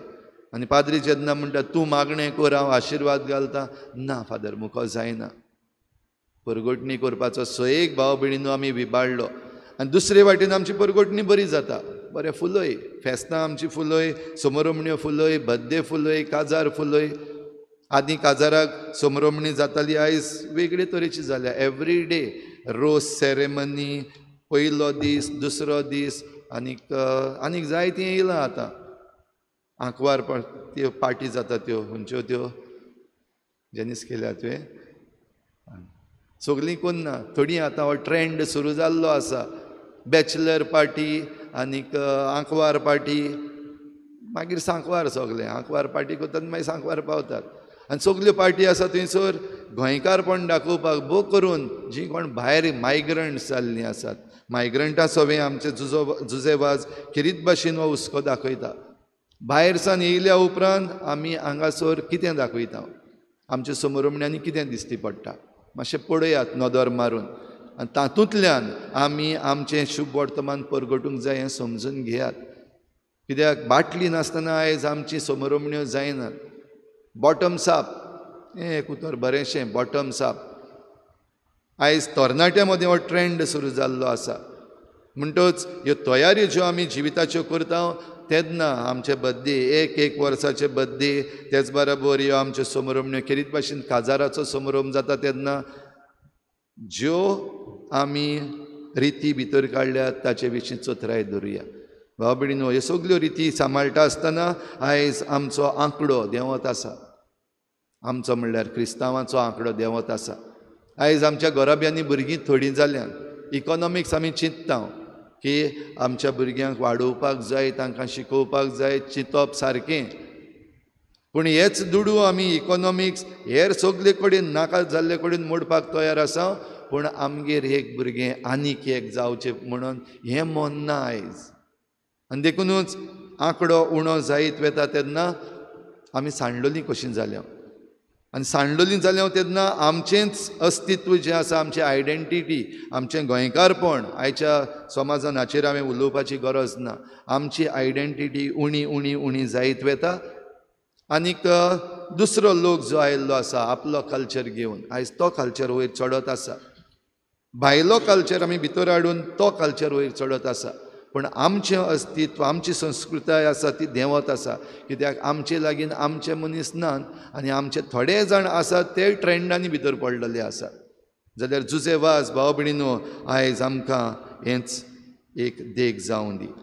आनी पाद्री जेन्ना म्हणटा तूं मागणें कर हांव आशिर्वाद घालता, ना फादर मुको जायना. परगटणी करपाचो एक भाव भयणीनो आमी विबाळ्ळो. आनी दुसरे वाटेन आमची परगटणी बरी जाता. बरें फुलय, फेस्तां आमची फुलय, समरमण्यो फुलय, बर्थडे फुलय, काजार फुलय. आदी काजाराक समरमणी जाताली, आयज वेगळे तरेची जाल्या. एवरी डे रोज सेरेमनी, पयलो दीस, दुसरो दीस, आनीक जायतीं येयलां आतां. आंकवार त्यो पार्टी जाता त्यो खंयच्यो त्यो जेनीस केल्या तुवें सगलीं कोण ना, थोडीं आतां हो ट्रेंड सुरू जाल्लो आसा. बॅचलर पार्टी आनीक आंकवार पार्टी, मागीर सांकवार. सगलें आंकवार पार्टी करतात मागीर सांकवार पावतात. आनी सगल्यो पार्टी आसा थंयसर गोंयकारपण दाखोवपाक भोव करून जीं कोण भायर मायग्रंट्स जाल्लीं आसात, मायग्रंटां सगळें आमचे जुजेवाज खेरीत भाशेन हो हुस्को दाखयता. भायर सावन येयल्या उपरांत आमी हांगासर कितें दाखयता, आमच्या समरमण्यांनी कितें दिसती पडटा मातशें पळयात नदर मारून. आनी तातूंतल्यान आमी आमचें शुभ वर्तमान परगटूंक जाय हें समजून घेयात. कित्याक बाटली नासतना आयज आमची समरमण्यो जायनात. बॉटम साप हें एक उतर बरेंशें. बॉटम साप आयज तरणाट्या मदें हो ट्रेंड सुरू जाल्लो आसा. म्हणटच ह्यो तयारी ज्यो आमी जिविताच्यो करता तेन्ना आमचे बद्दे एक वर्साचे बद्दे तेच बरोबर ह्यो आमच्यो समारंभ खेरीत भाशेन काजाराचो समारंभ जाता तेन्ना ज्यो आमी रिती भितर काडल्यात ताचे विशीं चोत्राय धरुया. भाव भयणीनो, ह्यो सगल्यो रिती सांबाळटा आसतना आयज आमचो आंकडो देंवत आसा. आमचो म्हणल्यार क्रिस्तांवांचो आंकडो देंवत आसा. आयज आमच्या घराब्यांनी भुरगीं थोडीं जाल्यांत. इकॉनॉमिक्स आमी चिंतता की आमच्या भुरग्यांक वाडोवपाक जाय, तांकां शिकोवपाक जाय, चिंतप सारकें. पूण हेच दुडू आमी इकॉनॉमिक्स हेर सगळे कडेन नाका जाल्ले कडेन मोडपाक तयार आसा. पूण आमगेर एक भुरगें आनीक एक जावचें म्हणून हें मन ना आयज. आनी देखूनच आंकडो उणो जायत वता तेन्ना आमी सांडलोलीं कशीं जाल्या. आनी सांडलोलीं जाल्या तेन्ना आमचेंच अस्तित्व जें आसा, आमची आयडेंटिटी, आमचें गोंयकारपण आयच्या समाजान हाचेर हांवें उलोवपाची गरज ना. आमची आयडेंटिटी उणी उणी उणी जायत वता. आनीक दुसरो लोक जो आयिल्लो आसा आपलो कल्चर घेवन आयज तो कल्चर वयर चडत आसा. भायलो कल्चर आमी भितर हाडून तो कल्चर वयर चडत आसा. पूण आमचें अस्तित्व, आमची संस्कृताय आसा ती देंवत आसा. कित्याक आमचे लागीं आमचे मनीस नात आनी आमचे थोडे जाण आसात ते ट्रेंडांनी भितर पडलेले आसात. जाल्यार जुजे वाज भाव भयणीनो, आयज आमकां हेंच एक देख जावं दी.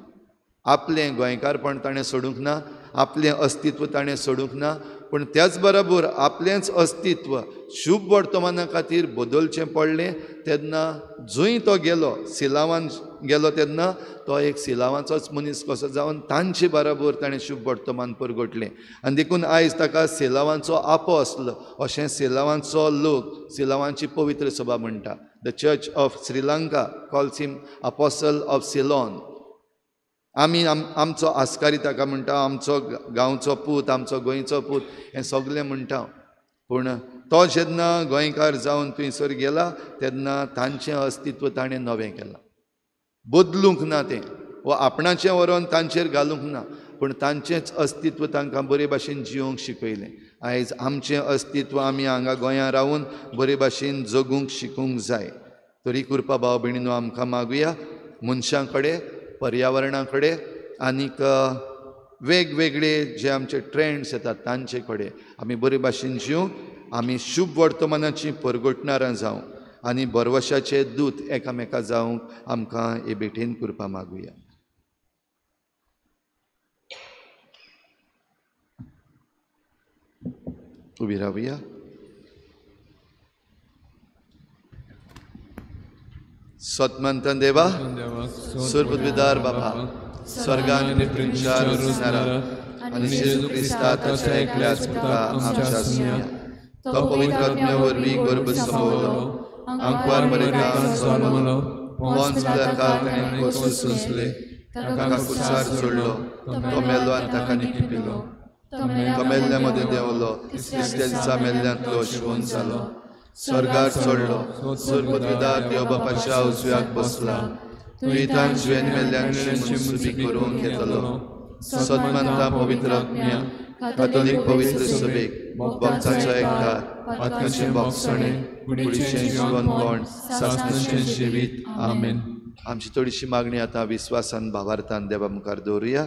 आपलें गोंयकारपण ताणें सोडूंक ना, आपलें अस्तित्व ताणें सोडूंक ना. पूण त्याच बरोबर आपलेंच अस्तित्व शुभ वर्तमाना खातीर बदलचें पडलें तेन्ना जंय तो गेलो, सिलावान गेलो तेन्ना तो एक सिलावाचोच मनीस कसो जावन तांचे बरोबर ताणें शुभ वर्तमान परगटलें. आनी देखून आयज ताका सिलावांचो आपो आसलो अशें सिलावांचो लोक, सिलावांची पवित्र सभा म्हणटा. The church of Sri Lanka calls him apostle of Ceylon. आमी आमचो आस्कारी ताका म्हणटा, आमचो गांवचो पूत, आमचो गोंयचो पूत, हें सगळें म्हणटा. पूण तो जेन्ना गोंयकार जावन थंयसर गेला तेन्ना तांचें अस्तित्व ताणें नवें केलां. बदलूंक ना तें, वा आपणाचें व्हरोन तांचेर घालूंक ना, पूण तांचेंच अस्तित्व तांकां बरे भाशेन जिवंक शिकयलें. आयज आमचें अस्तित्व आमी हांगा गोंयांत रावून बरे भाशेन जगूंक शिकूंक जाय. तरी कृपा भाव भयणीनो आमकां मागुया मनशां कडेन, पर्यावरणा कडेन आनीक वेगवेगळे जे आमचे ट्रेंड्स येतात तांचे कडेन आमी बरे भाशेन जिवंक, आमी शुभ वर्तमानाची परगटणारां जावं आनी बरवशाचे दूत एकामेका जावंक आमकां हे भेटेन कृपा मागुया. उबी रावया. स्वतमंत देवा, सुरबुद्विदार बाबा, स्वर्गान पृथ्वींचार उसणारा आनी जेजू क्रिस्ताच्या एकल्याच पुता आमच्या सुन्या, तो पवित्र आत्म्या वरवीं गर्भ संभोवलो, अंकवार मरेकान जल्मलो, पोंच पिलाताक ताणें कोसू सोंसले, ताका कुसार सोडलो, तो मेलो आनी ताका निपिलो, तो मेल्ल्या मदें देंवलो, तिसऱ्या दिसा मेल्ल्यांतलो शिवून जालो, स्वर्गार चडलो, सुरबुद्विदार देव बापाच्या उजव्याक बसला, तुयें जुवेन मेल्ल्यांची मुक्ती करूंक येतलो. सदमंता पवित्र आत्म्या, कातोलीक पवित्र सभेक, भक्तांचो एकठार, आत्म्याचें भोगसणें, कुडीचें जीवनपण, सासणेचें जिवीत. आमेन. आमची थोडीशी मागणी आतां विस्वासान भावार्थान देवा मुखार दवरुया.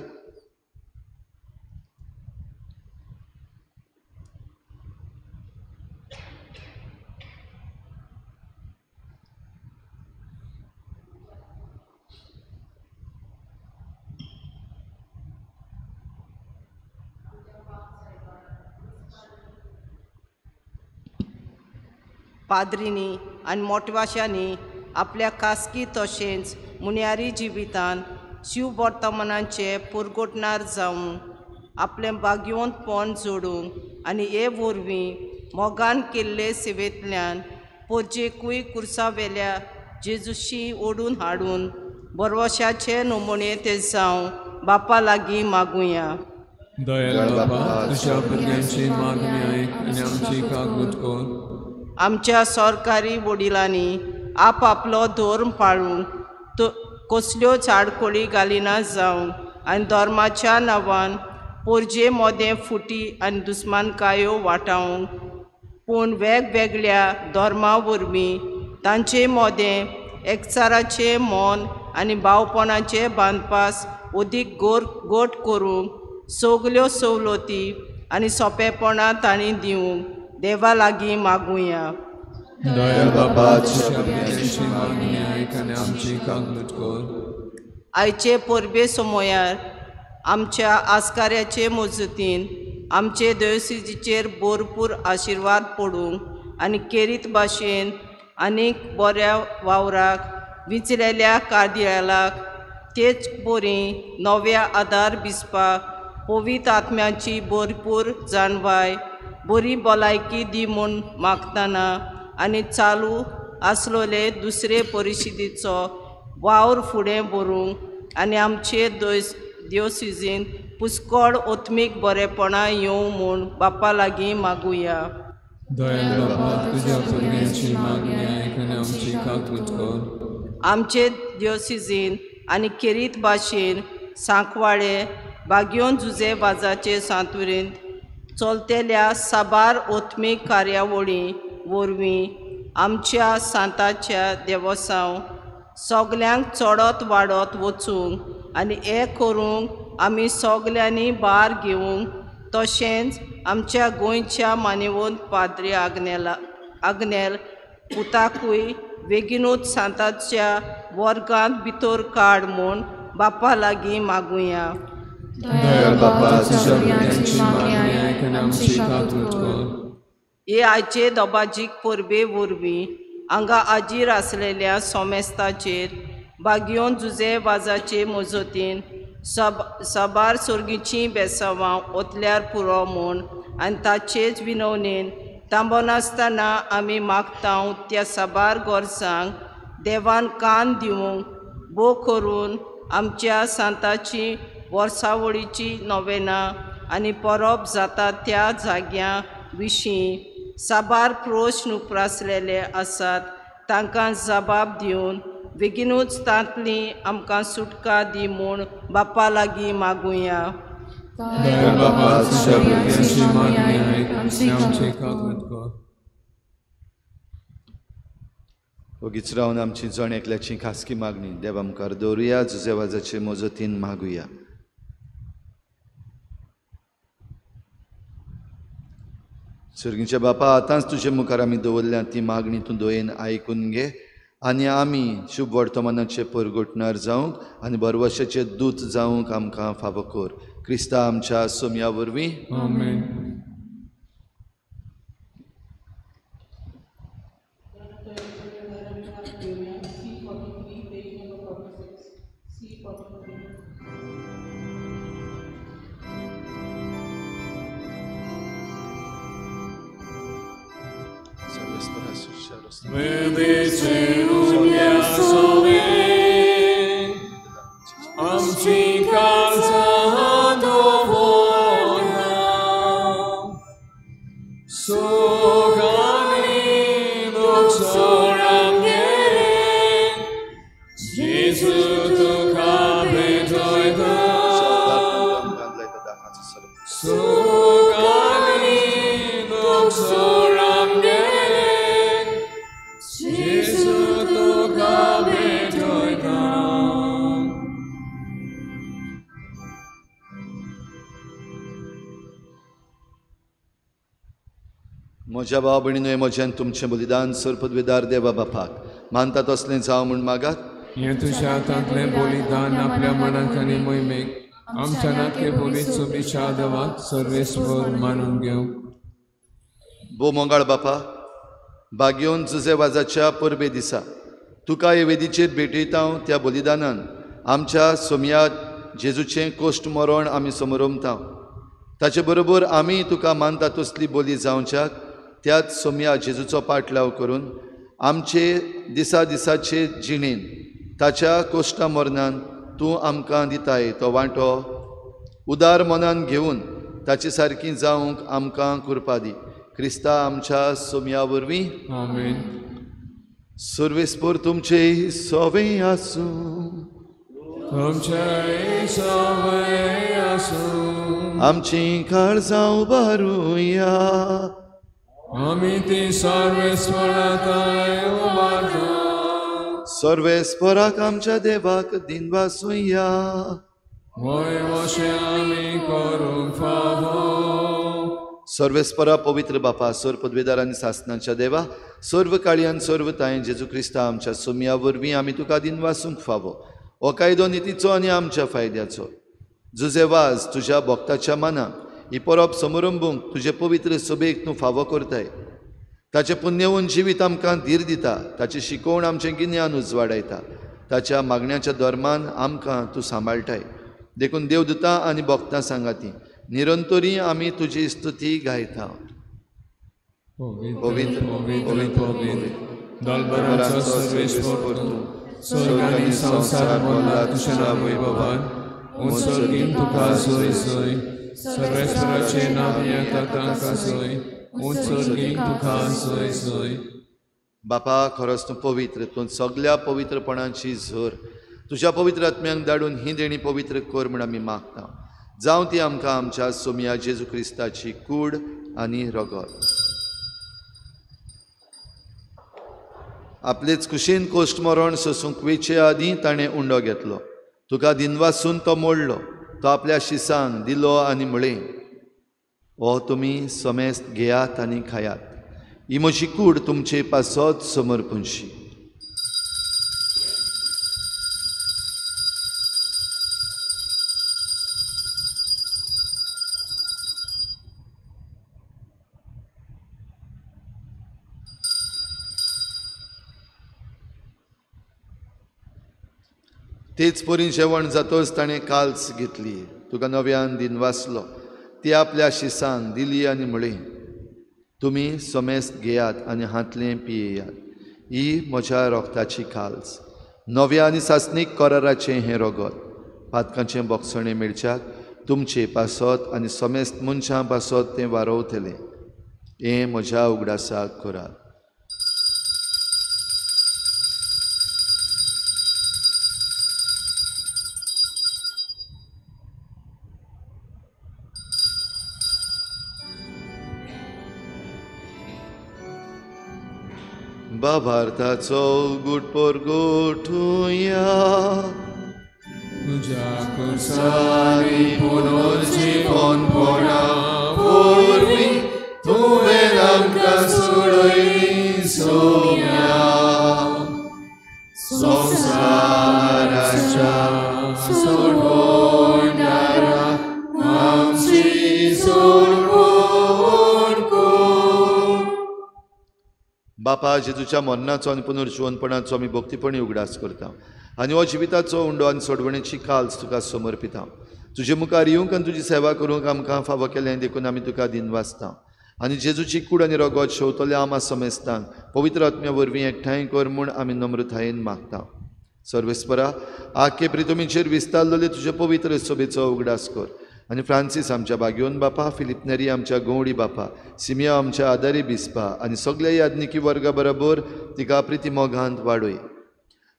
पाद्रींनी आनी मोटवाशांनी आपल्या खासगी तशेंच मुन्यारी जिवितान शिव वर्तमानांचे पुरगोटणार जावं आपलें भाग्यवंतपण जोडूंक आनी हे वरवीं मोगान केल्ले सेवेंतल्यान पोरजेकूय कुर्सावेल्या जेजूशी ओडून हाडून बरवशाचे नमुने ते जावं बापा लागीं मागुया. दयाळ बाबा, तुझ्या भुरग्यांची मागणी आयक आनी आमची कागूट कर. आमच्या सरकारी वडिलांनी आपलो धर्म पाळूंक कसल्योच आडखळी घालिना जावं आनी धर्माच्या नांवान पोरजे मोदें फुटी आनी दुस्मानकायो वाटावंक, पूण वेगवेगळ्या धर्मा वरवीं तांचे मोदें एकचाराचें मन आनी भावपणाचे बांदपास अदीक गोट करूंक सगल्यो सवलती आनी सोंपेपणां तांणी दिवंक देवा लागीं मागुया. दयाळ बापा तुज्या भुरग्यांची मागणी आयक आनी आमची कागूट कर. आयचे परबे समयार आमच्या आस्काऱ्याचे मजतीन आमचे दयसिजीचेर भरपूर आशिर्वाद पडूंक आनी केरीत भाशेन आनीक बऱ्या वावराक विचलेल्या कार्दियालाक तेच बरी नव्या आदार दिसपाक पवित्र आत्म्याची भरपूर जाणवाय बरी भलायकी दी म्हूण मागतना आनी चालू आसलोले दुसरे परिस्थितीचो वावर फुडें व्हरूंक आनी आमचे दिवसिजीन पुष्कळ ओत्मीक बरेपणां येवं म्हूण बापा लागीं मागुया. दयाळ बापा तुज्या भुरग्यांची मागणी आयक आनी आमची कागूट कर. आमचे दिवसिजीन आनी केरीत भाशेन सांकवाळे बागयोन जुजे वाजाचे सांतुरेन चलतेल्या साबार ओत्मीक कार्यावळी वरवीं आमच्या सांताच्या देवसांव सगल्यांक चडत वाडत वचूंक आनी हें करूंक आमी सगल्यांनी भार घेवंक तशेंच आमच्या गोंयच्या मानेवंत पाद्री आग्नेल पुताकूय बेगीनूच सांताच्या वर्गांत भितर काड म्हूण बापा लागीं मागुया. दयाळ बापा तुज्या भुरग्यांची मागणी आयक आनी आमची कागूट कर. हे आयचे दोबाजीक परबे वरवीं हांगा आजीर आसलेल्या सोमेस्ताचेर बागयोन जुजे वाजाचे मजतीन साबार सर्गीचीं बेसांवां ओतल्यार पुरो म्हूण आनी ताचेच विनवणेन थांबनासतना आमी मागतांव त्या साबार गोरसांक देवान कान दिवंक बो करून आमच्या सांताची वर्सावळीची नोवेनां आनी परब जाता त्या जाग्यां विशीं साबार प्रश्न उप्रासलेले आसात तांकां जबाब दिवन बेगीनूच तांतली आमकां सुटका दी म्हूण बापा लागीं मागुया. दयाळ बापा तुज्या भुरग्यांची मागणी आयक आनी आमची कागूट कर. ओगीच रावन आमची जण एकल्याची खासगी मागणी देवा मुखार दवरुया. जुजे वाजाचे मजतीन मागुया. सर्गीच्या बापा आतांच तुजे मुखार आमी दवरल्या ती मागणी तूं दोयेन आयकून घे आनी आमी शुभ वर्तमानाचे परगोटणार जावंक आनी बरवशाचे दूत जावंक आमकां फावो कर. क्रिस्ता आमच्या सोम्या वरवीं. आमेन. Vedeți lumea sobe, amci calza dovoia, sogani doxoram geren, Jesu tu capetoi da, sogani doxoram geren, म्हज्या भाव भयणीनो म्हज्यान तुमचें बलिदान सर्पद्वेदार देवा बापाक मानता तसलें जावं म्हूण मागात. हें तुज्या हातांतलें बलिदान आपल्या मनाक आनी मोहिमेक आमच्या नातके बोलीत सोबीच्या देवाक सर्वेस्वर मानून घेवं. बो मोगाळ बापा बागयोन जुजे वाजाच्या परबे दिसा तुका हे वेदीचेर भेटयता त्या बलिदानान आमच्या सोम्या जेजूचें कोश्ट मरण आमी समरमता. ताचे बरोबर आमी तुका मानता तसली बोली जावच्याक त्याच सोम्या जेजूचो पाटलाव करून आमचे दिसा दिसाचे जिणेन ताच्या कोश्टा मरणान तूं आमकां दिताय तो वांटो उदार मनान घेवन ताचे सारकी जावंक आमकां कृपा दी. क्रिस्ता आमच्या सोम्या वरवीं. आमेन. सर्वेस्पर तुमचे सोवें आसूं, तुमचे सोवें आसूं, आमची काळजां उबारुया, आमी ती सर्वेस्पराताय उबारता. सर्वेस्पराक आमच्या देवाक दिन वासूया. होय अशें आमी करूंक फावो. सर्वेस्परा पवित्र बापा, सर पदवेदार आनी सासणाच्या देवा, सर्व काळयान सर्व तायें जेजू क्रिस्ता आमच्या सोम्या वरवीं आमी तुका दिन वासूंक फावो. हो कायदो नितीचो आनी आमच्या फायद्याचो. जुजे वाज तुज्या भक्ताच्या मनाक ही परब समारंभूंक तुजे पवित्र सभेक तूं फावो करताय. ताचे पुण्यवून जिवीत आमकां धीर दिता. ताची शिकोवण आमचें गिन्यान उजवाडायता. ताच्या मागण्याच्या धर्मान आमकां तूं सांबाळटाय. देखून देवदूतां आनी भक्तां सांगाती निरंतरी आमी तुजी स्तुती गायता. पवित्र पवित्र पवित्र दलबरांचो सर्वेस्पर तूं, स्वर्ग आनी संवसार मोडला तुज्या वैभवान. उत्सर्गीन तुका सोय सोय, सर्वेस्पराचे नांव येता ताका सोय. उत्सर्गीन तुका सोय सोय. बापा, खरोच तूं पवित्र. तूं सगळ्या पवित्रपणाची झर तुज्या पवित्र आत्म्यांक धाडून ही देणी पवित्र कर म्हूण आमी मागता. जावं ती आमकां आमच्या सोम्या जेजू क्रिस्ताची कूड आनी रगत. आपलेच कुशीन कोश्ट मरण सोसूंक वेचे आदीं ताणें उंडो घेतलो. तुका दिनवासून तो मोडलो. तो आपल्या शिसांक दिलो आनी म्हळें, हो तुमी समेस्त घेयात आनी खायात. ही म्हजी कूड तुमचे पासत समर्पणशी. तेच परी जेवण जातोच ताणें काल्स घेतली. तुका नव्यान दिन वाचलो. ती आपल्या शिसांक दिली आनी म्हळें, तुमी समेस्त घेयात आनी हातलें पियेयात. ही म्हज्या रोगताची काल्स, नव्या आनी सासणीक कराराचें हें रगत. पातकांचें बोगसणें मेळच्याक तुमचे पासत आनी समेस्त मनशां पासत तें वारोवतलें. हें म्हज्या उगडासाक करात. बाभारताचो गुटपोर गोठुया. तुज्या कुर्सारी पुनर्जीवन पडा वरवीं तुवें आमकां सोडयली सोम्या. संवसाराच्या सोडवणारा आमची सोडवण कर. बापा, जेजूच्या मरणाचो आनी पुनर्जीवनपणाचो आमी भक्तीपणी उगडास करता आनी हो जिविताचो उंडो आनी सोडवणेची काल्स तुका समर्पिता. तुजे मुखार येवंक आनी तुजी सेवा करूंक आमकां फावो केलें देखून आमी तुका दिन वाचता. आनी जेजूची कूड आनी रगत शेवतल्या आमा समेस्तांक पवित्र आत्म्या वरवीं एकठांय कर म्हूण आमी नम्रतायेन मागता. सर्वेस्परा, आख्खे प्रितुमीचेर विस्तारलेले तुजे पवित्र सभेचो उगडास कर. आनी फ्रांसीस आमच्या बागयोन बापा, फिलिप नेरी आमच्या गवडी बापा, सिमिया आमच्या आदारी बिस्पा आनी सगळ्या यादनिकी वर्गा बरोबर तिका प्रिती मोगांत वाडय.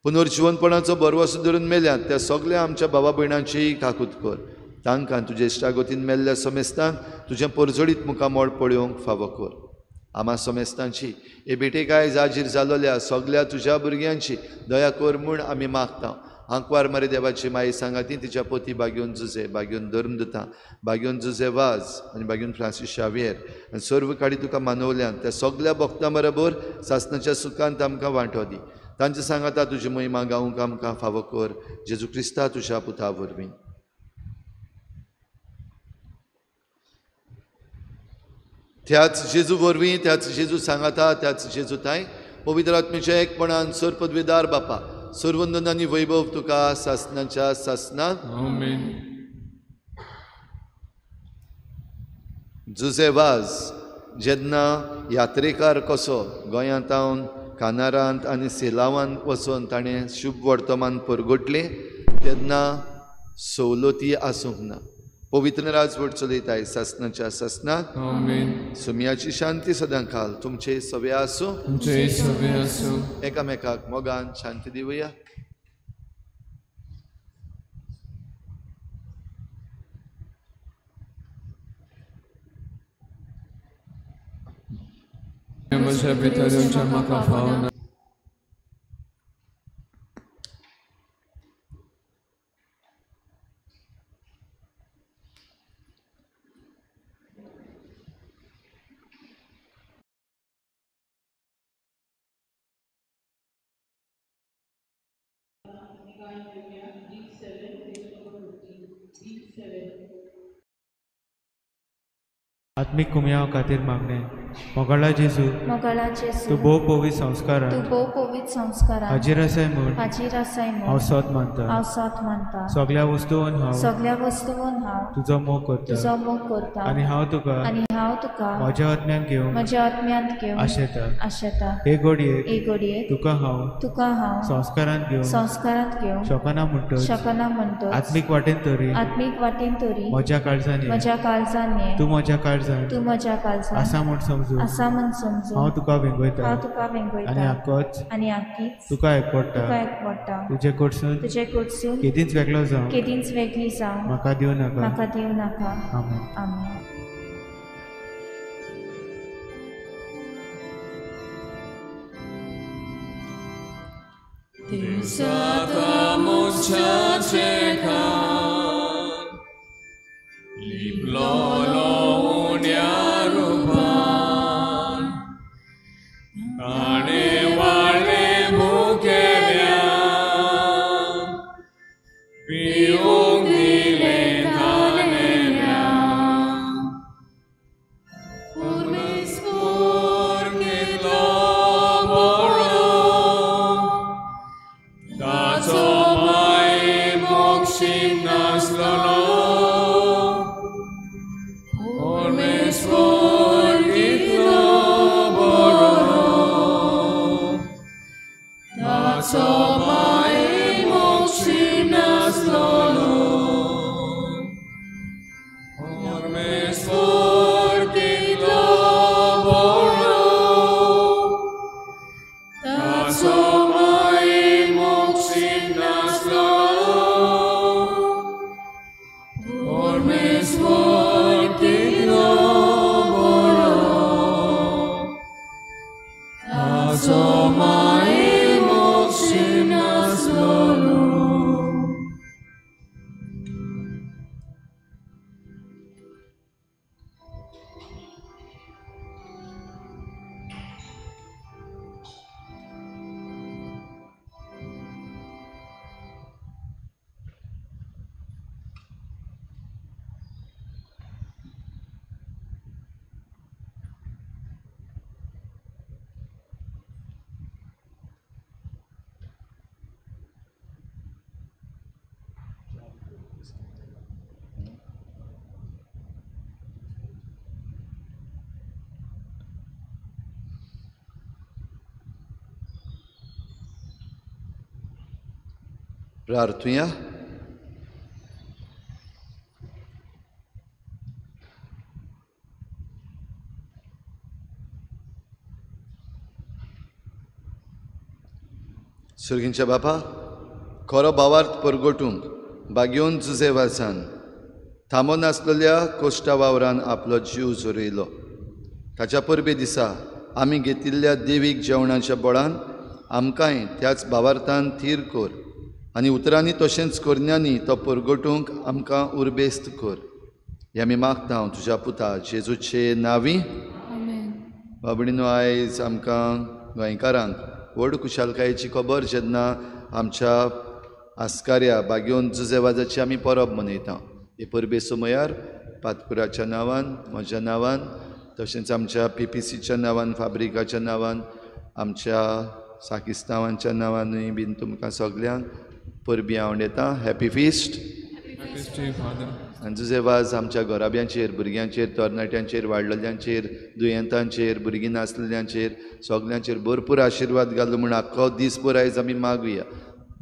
पुनर्जीवनपणाचो बरवसो धरून मेल्यात त्या सगळ्या आमच्या भावा भयणांची काकूत कर. तांकां तुजे इश्टागोतीन मेल्ल्या समेस्तांक तुजें परजडीत मुखामोळ पळोवंक फावो कर. आमा समेस्तांची हे भेटेक आयज हाजीर जालोल्या सगळ्या तुज्या भुरग्यांची दया कर म्हूण आमी मागता. आंकवार मारे देवाची माई सांगाती तिच्या पोती बागयोन जुजे, बागयोन धर्मदुतां, बागयोन जुजे वाज आनी बागयोन फ्रांसीस शावेर आनी सर्व काळी तुका मानवल्यान त्या सगळ्या भक्तां बरोबर सासणाच्या सुखांत आमकां वांटो दी. तांचे सांगाता तुजी महिमा गावूंक आमकां फावो कर. जेजू क्रिस्ता तुज्या पुता वरवीं. त्याच जेजू वरवीं, त्याच जेजू सांगाता, त्याच जेजू ताय पवित्र आत्मेच्या एकपणान सर पदवेदार बापा, सर्वंदन आनी वैभव तुका सासणाच्या सासणाक. आमेन. जुजे वाज जेन्ना यात्रेकार कसो गोंयांतावन कानारांत आनी सेलावांत वचून ताणें शुभ वर्तमान परगटलें तेन्ना सवलती आसूंक ना. पवित्र राजवट चलयताय सासणाच्या सासणाक. आमेन. सुमयाची शांती सदां खाल तुमचे सवे आसूं. तुमचे सवे आसूं. एकामेकाक मोगान शांती दिवया. म्हज्या भितर येवच्या म्हाका फावना. आत्मिक कुमयाव खातीर मागणे मोगाळा जेजू मोगाळा जेजू तूं भोव पवित्र संस्कारान तूं भोव पवित्र संस्कारान हाजीर आसाय म्हूण हाजीर आसाय हांव म्हूण सत मानता हांव सत मानता सगळ्या वस्तूंन हांव सगळ्या वस्तूंन हांव तुजो मोग करता तुजो मोग करता आनी हांव तुका म्हज्या आत्म्यान घेवन म्हज्या आत्म्यांत घेवन आशेता आशेता हे घडयेक हे घडयेक तुका हांव संस्कारान घेवन शकना म्हणटच आत्मीक वाटेन तरी म्हज्या काळजान ये तूं म्हज्या काळजान आसा म्हूण समजू हांव तुका वेंगयता आनी आक्कोच तुका एकवडटा तुजे कडसून केदींच वेगळो जावं म्हाका दिवं नाका आमेन. Desatamos chachekan, liblolo unyarupan, kane wale mukeviam, piung dilentaneliam, urmis purgit loborom, Tatsomai mokshim naslalo, ormes forgit loboro. Tatsomai mokshim naslalo, ormes forgit loboro. Tatsomai mokshim naslalo, ormes forgit loboro. Tatsomai mokshim naslalo. प्रार्थुया. सुर्गींच्या बापा, खरो भावार्थ परगटूंक बागयोन जुजे वासान थांबो नासलेल्या कोश्टा वावरान आपलो जीव जोरयलो. ताच्या परबे दिसा आमी घेतिल्ल्या देवीक जेवणाच्या बळान आमकांय त्याच भावार्थान थीर कर आनी उतरांनी तशेंच करण्यांनी तो परगटूंक आमकां उर्बेस्त कर. हें आमी मागता हांव तुज्या पुता जेजूचे नांवी. बाबडीनो, आयज आमकां गोंयकारांक व्हड खुशालकायेची खबर जेन्ना आमच्या आस्काऱ्या बागयोन जुजेवाजाची आमी परब मनयता. हे परबे सुमयार पातकुराच्या नांवान, म्हज्या नांवान, तशेंच आमच्या PPCच्या नांवान, फाब्रिकाच्या नांवान, आमच्या साकिस्तांवांच्या नांवानूय बीन तुमकां सगल्यांक परबी हांव दिता. Happy feast. आनी जुजेवाज आमच्या घोराब्यांचेर, भुरग्यांचेर, तरणाट्यांचेर, वाडलेल्यांचेर, दुयेंतांचेर, भुरगीं नासलेल्यांचेर सगल्यांचेर भरपूर आशिर्वाद घालूं म्हूण आख्खो दिसभर आयज आमी मागुया.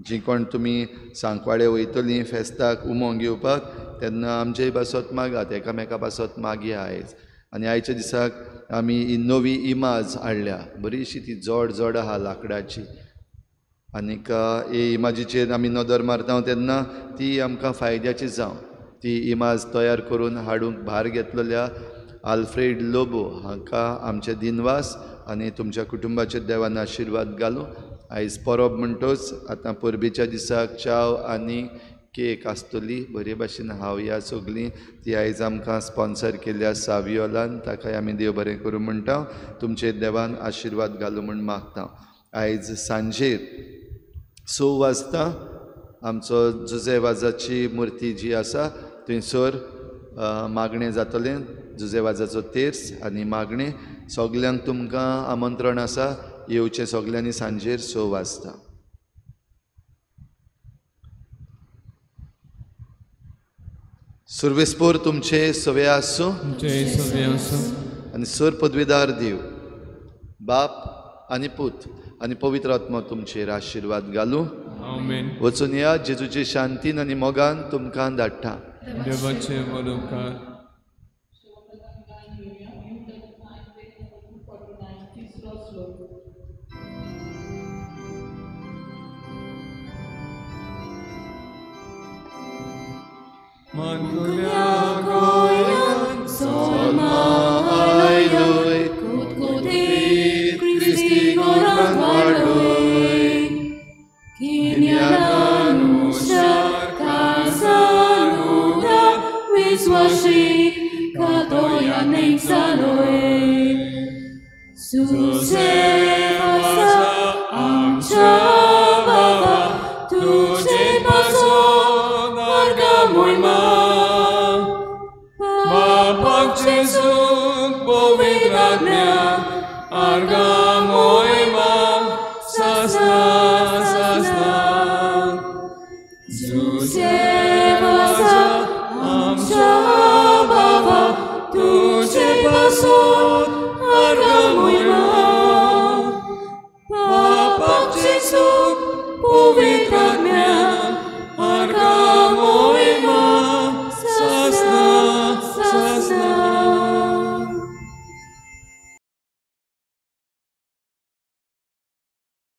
जी कोण तुमी सांकवाडे वयतलीं फेस्ताक उमोग घेवपाक, तेन्ना आमचेय पासत मागात, एकामेका पासत मागया आयज. आनी आयच्या दिसाक आमी ही नवी इमाज हाडल्या, बरीशी ती जड आहा लाकडाची. आनीक हे इमाजीचेर आमी नदर मारता तेन्ना ती आमकां फायद्याची जावं. ती इमाज तयार करून हाडूंक भार घेतलेल्या आल्फ्रेड लोबो हाका आमचे दिनवास आनी तुमच्या कुटुंबाचे देवान आशिर्वाद घालूं. आयज परब म्हणटोच आतां परबेच्या दिसाक चाव आनी केक आसतली. बरे भाशेन हावया सगलीं. ती आयज आमकां स्पॉन्सर केल्या सावियोलान, ताकाय आमी देव बरें करूं म्हणटा. तुमचे देवान आशिर्वाद घालूं म्हूण मागता. आयज सांजेर 6 वाजता आमचो जुजेवाजाची मुर्ती जी आसा थंयसर मागणें जातलें जुजेवाजाचो तेर्स आनी मागणें सगल्यांक तुमकां आमंत्रण आसा येवचें सगल्यांनी सांजेर 6 वाजता. सर्वेस्पोर तुमचे सवे आसूं आनी सर पदवीदार देव बाप आनी पूत आनी पवित्र आत्मा तुमचेर आशिर्वाद घालूं. वचून या जेजूचे शांतीन आनी मोगान तुमकां धाडटा. देवाचे उपकार. Mangulia goyan solma ailoy kutkutit Christi goran vardoy kinyananusha kasanuda viswashi katoyaning saloy susevasa amcha baba tuje paso marga moima